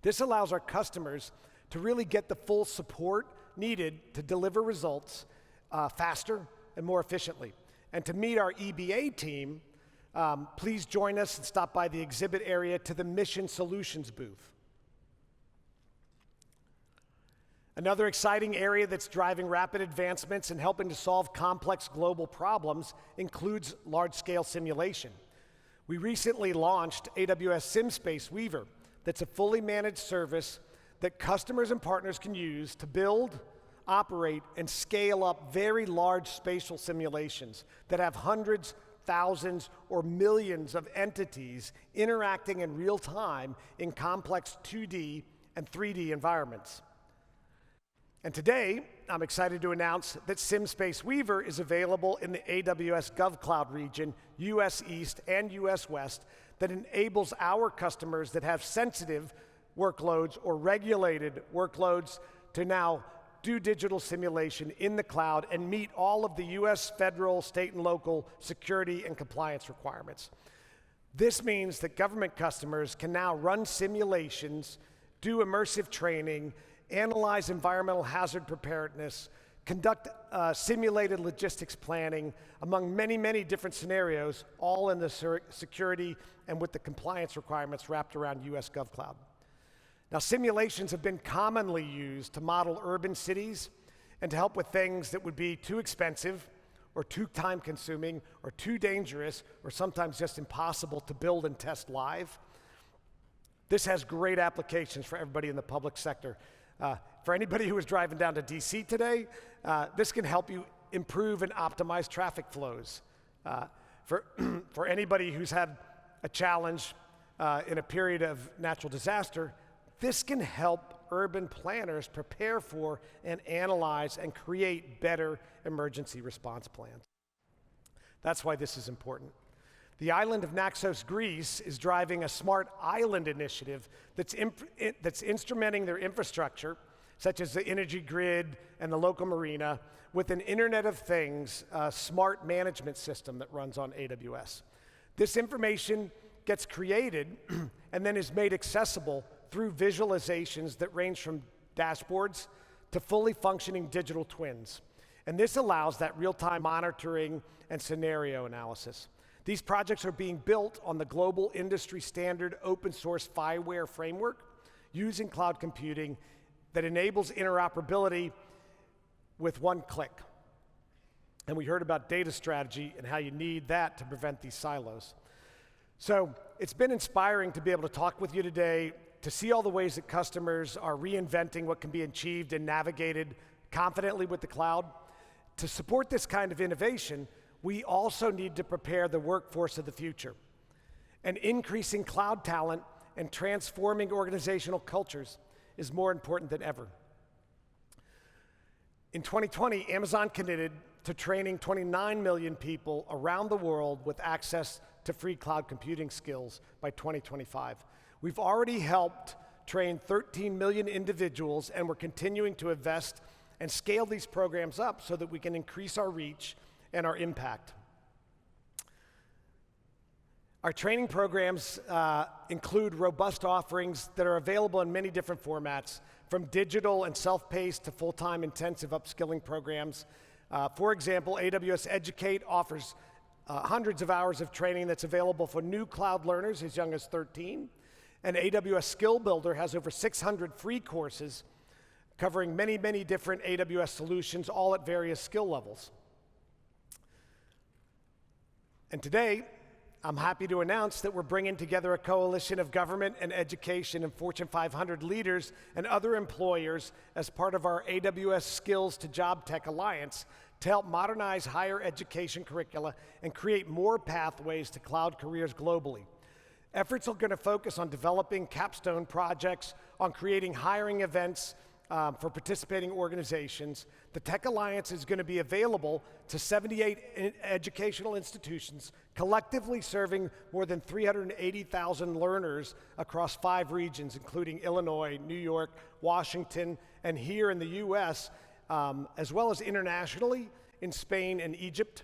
This allows our customers to really get the full support needed to deliver results faster and more efficiently. And to meet our EBA team, please join us and stop by the exhibit area to the Mission Solutions booth. Another exciting area that's driving rapid advancements and helping to solve complex global problems includes large-scale simulation. We recently launched AWS SimSpace Weaver. That's a fully managed service that customers and partners can use to build, operate, and scale up very large spatial simulations that have hundreds, thousands, or millions of entities interacting in real time in complex 2D and 3D environments. And today, I'm excited to announce that SimSpace Weaver is available in the AWS GovCloud region, US East and US West, that enables our customers that have sensitive workloads or regulated workloads to now do digital simulation in the cloud, and meet all of the US federal, state, and local security and compliance requirements. This means that government customers can now run simulations, do immersive training, analyze environmental hazard preparedness, conduct simulated logistics planning, among many, many different scenarios, all in the security and with the compliance requirements wrapped around US GovCloud. Now, simulations have been commonly used to model urban cities and to help with things that would be too expensive or too time-consuming or too dangerous or sometimes just impossible to build and test live. This has great applications for everybody in the public sector. For anybody who was driving down to DC today, this can help you improve and optimize traffic flows. For anybody who's had a challenge in a period of natural disaster, this can help urban planners prepare for and analyze and create better emergency response plans. That's why this is important. The island of Naxos, Greece, is driving a smart island initiative that's instrumenting their infrastructure, such as the energy grid and the local marina, with an Internet of Things smart management system that runs on AWS. This information gets created and then is made accessible through visualizations that range from dashboards to fully functioning digital twins. And this allows that real-time monitoring and scenario analysis. These projects are being built on the global industry standard open source FiWare framework using cloud computing that enables interoperability with one click. And we heard about data strategy and how you need that to prevent these silos. So it's been inspiring to be able to talk with you today, to see all the ways that customers are reinventing what can be achieved and navigated confidently with the cloud. To support this kind of innovation, we also need to prepare the workforce of the future. And increasing cloud talent and transforming organizational cultures is more important than ever. In 2020, Amazon committed to training 29 million people around the world with access to free cloud computing skills by 2025. We've already helped train 13 million individuals, and we're continuing to invest and scale these programs up so that we can increase our reach and our impact. Our training programs include robust offerings that are available in many different formats, from digital and self-paced to full-time intensive upskilling programs. For example, AWS Educate offers hundreds of hours of training that's available for new cloud learners as young as 13. And AWS Skill Builder has over 600 free courses covering many, many different AWS solutions, all at various skill levels. And today, I'm happy to announce that we're bringing together a coalition of government and education and Fortune 500 leaders and other employers as part of our AWS Skills to Job Tech Alliance to help modernize higher education curricula and create more pathways to cloud careers globally. Efforts are going to focus on developing capstone projects, on creating hiring events for participating organizations. The Tech Alliance is going to be available to 78 educational institutions, collectively serving more than 380,000 learners across 5 regions, including Illinois, New York, Washington, and here in the US, as well as internationally in Spain and Egypt.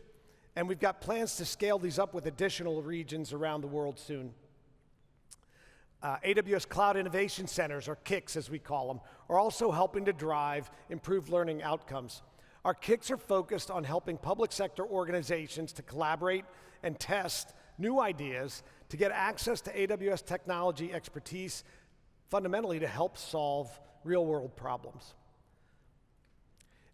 And we've got plans to scale these up with additional regions around the world soon. AWS Cloud Innovation Centers, or KICs as we call them, are also helping to drive improved learning outcomes. Our KICs are focused on helping public sector organizations to collaborate and test new ideas to get access to AWS technology expertise, fundamentally to help solve real-world problems.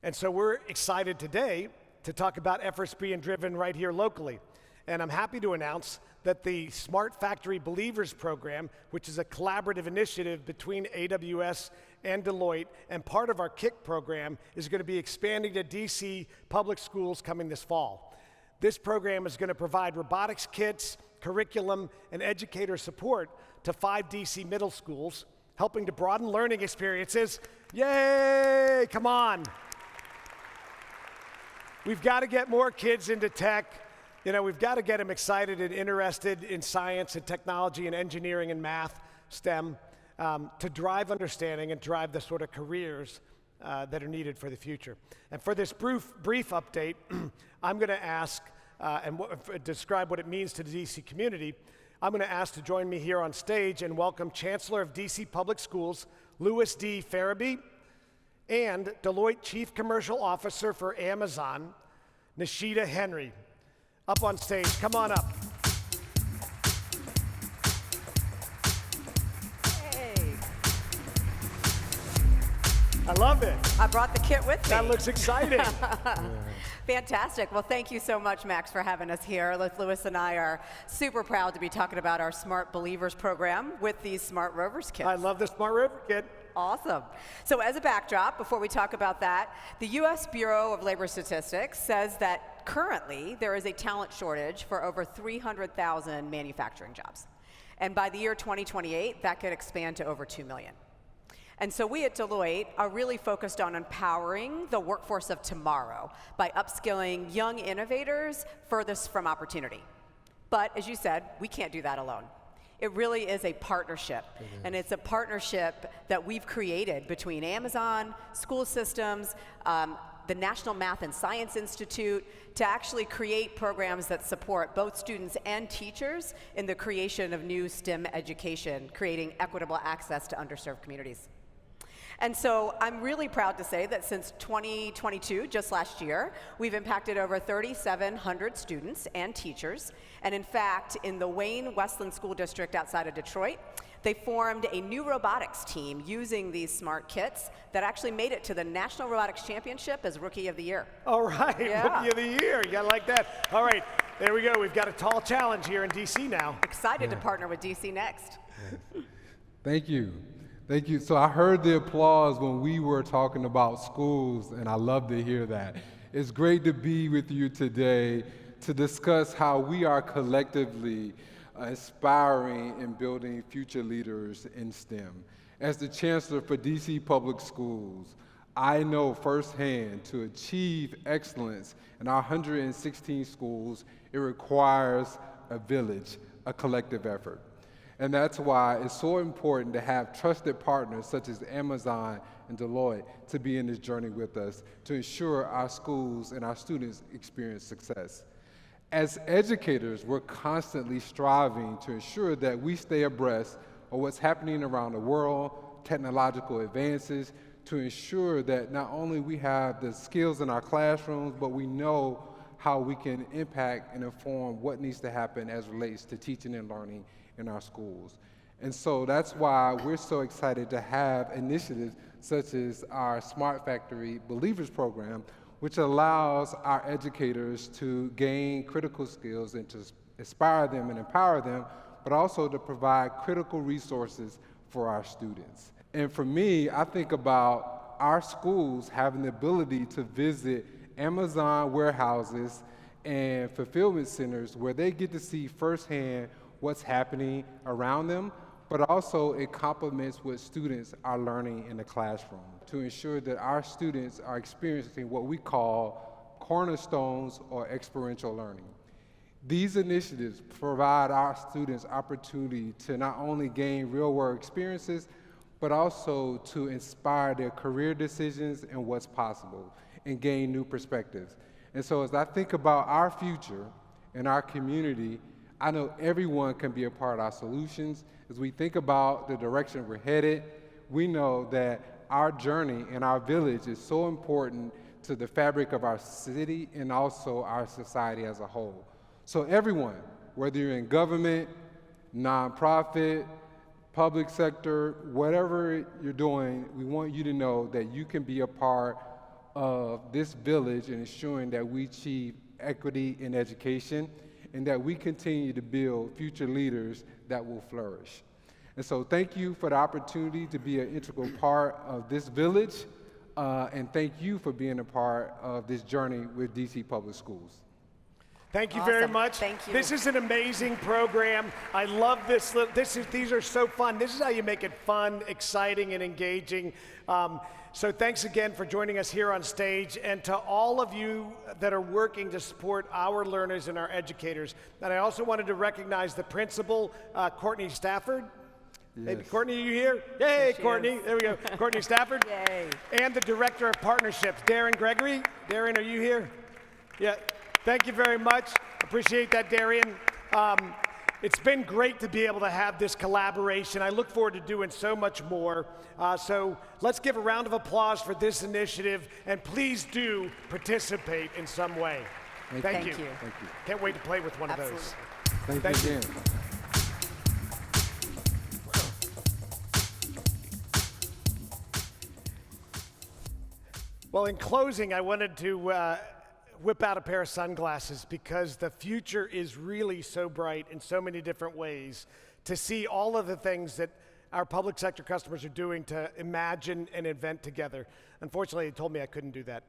And so we're excited today to talk about efforts being driven right here locally. And I'm happy to announce that the Smart Factory Believers program, which is a collaborative initiative between AWS and Deloitte, and part of our KIC program, is going to be expanding to DC public schools coming this fall. This program is going to provide robotics kits, curriculum, and educator support to 5 DC middle schools, helping to broaden learning experiences. Yay! Come on. We've got to get more kids into tech. You know, we've got to get them excited and interested in science and technology and engineering and math, STEM, to drive understanding and drive the sort of careers that are needed for the future. And for this brief update, I'm going to ask describe what it means to the DC community. I'm going to ask to join me here on stage and welcome Chancellor of DC Public Schools, Louis D. Farabee, and Deloitte Chief Commercial Officer for Amazon, Nishita Henry. Up on stage, come on up. Hey, I love it. I brought the kit with me. That looks exciting. Fantastic. Well, thank you so much, Max, for having us here. Louis and I are super proud to be talking about our Smart Believers program with these Smart Rovers kits. I love the Smart Rover kit. Awesome. So as a backdrop, before we talk about that, the U.S. Bureau of Labor Statistics says that currently there is a talent shortage for over 300,000 manufacturing jobs. And by the year 2028, that could expand to over 2 million. And so we at Deloitte are really focused on empowering the workforce of tomorrow by upskilling young innovators furthest from opportunity. But as you said, we can't do that alone. It really is a partnership, and it's a partnership that we've created between Amazon, school systems, the National Math and Science Institute, to actually create programs that support both students and teachers in the creation of new STEM education, creating equitable access to underserved communities. And so I'm really proud to say that since 2022, just last year, we've impacted over 3,700 students and teachers. And in fact, in the Wayne Westland School District outside of Detroit, they formed a new robotics team using these smart kits that actually made it to the National Robotics Championship as Rookie of the Year. All right, Yeah. Rookie of the Year. You gotta like that. All right, there we go. We've got a tall challenge here in DC now. Excited to partner with DC Next. Thank you. Thank you. So I heard the applause when we were talking about schools, and I love to hear that. It's great to be with you today to discuss how we are collectively inspiring and building future leaders in STEM. As the Chancellor for DC Public Schools, I know firsthand to achieve excellence in our 116 schools, it requires a village, a collective effort. And that's why it's so important to have trusted partners such as Amazon and Deloitte to be in this journey with us to ensure our schools and our students experience success. As educators, we're constantly striving to ensure that we stay abreast of what's happening around the world, technological advances, to ensure that not only we have the skills in our classrooms, but we know how we can impact and inform what needs to happen as relates to teaching and learning in our schools. And so that's why we're so excited to have initiatives such as our Smart Factory Believers program, which allows our educators to gain critical skills and to inspire them and empower them, but also to provide critical resources for our students. And for me, I think about our schools having the ability to visit Amazon warehouses and fulfillment centers where they get to see firsthand what's happening around them, but also it complements what students are learning in the classroom to ensure that our students are experiencing what we call cornerstones or experiential learning. These initiatives provide our students opportunity to not only gain real-world experiences, but also to inspire their career decisions and what's possible and gain new perspectives. And so as I think about our future and our community, I know everyone can be a part of our solutions. As we think about the direction we're headed, we know that our journey and our village is so important to the fabric of our city and also our society as a whole. So everyone, whether you're in government, nonprofit, public sector, whatever you're doing, we want you to know that you can be a part of this village in ensuring that we achieve equity in education and that we continue to build future leaders that will flourish. And so thank you for the opportunity to be an integral part of this village, and thank you for being a part of this journey with DC Public Schools. Thank you very Awesome. much. Thank you. This is an amazing program. I love this. These are so fun. This is how you make it fun, exciting, and engaging. So thanks again for joining us here on stage, and to all of you that are working to support our learners and our educators. And I also wanted to recognize the principal, Courtney Stafford, Maybe Yes. Courtney, are you here? Yay, she Courtney. is. There we go. Courtney Stafford. Yay. And the Director of Partnerships, Darren Gregory. Darren, are you here? Yeah. Thank you very much. Appreciate that, Darren. It's been great to be able to have this collaboration. I look forward to doing so much more. So let's give a round of applause for this initiative, and please do participate in some way. Thank you. Thank you. Can't wait to play with one Absolutely. of those. Thank Thank you you. again. Well, in closing, I wanted to whip out a pair of sunglasses because the future is really so bright in so many different ways to see all of the things that our public sector customers are doing to imagine and invent together. Unfortunately, they told me I couldn't do that.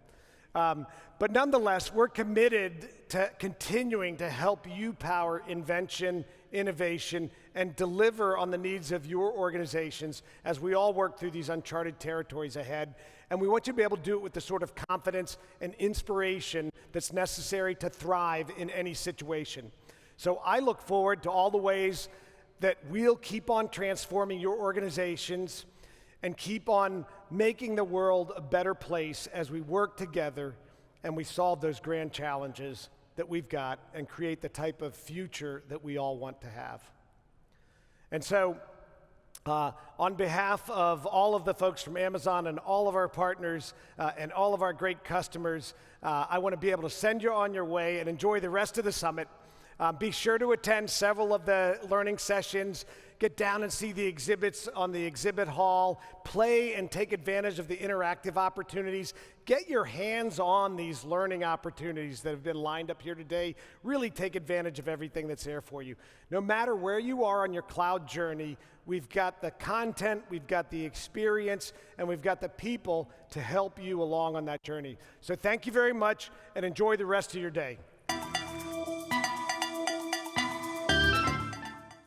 But nonetheless, we're committed to continuing to help you power invention, innovation, and deliver on the needs of your organizations as we all work through these uncharted territories ahead. And we want you to be able to do it with the sort of confidence and inspiration that's necessary to thrive in any situation. So I look forward to all the ways that we'll keep on transforming your organizations and keep on making the world a better place as we work together and we solve those grand challenges that we've got and create the type of future that we all want to have. And so, on behalf of all of the folks from Amazon and all of our partners and all of our great customers, I want to be able to send you on your way and enjoy the rest of the summit. Be sure to attend several of the learning sessions. Get down and see the exhibits on the exhibit hall. Play and take advantage of the interactive opportunities. Get your hands on these learning opportunities that have been lined up here today. Really take advantage of everything that's there for you. No matter where you are on your cloud journey, we've got the content, we've got the experience, and we've got the people to help you along on that journey. So thank you very much and enjoy the rest of your day.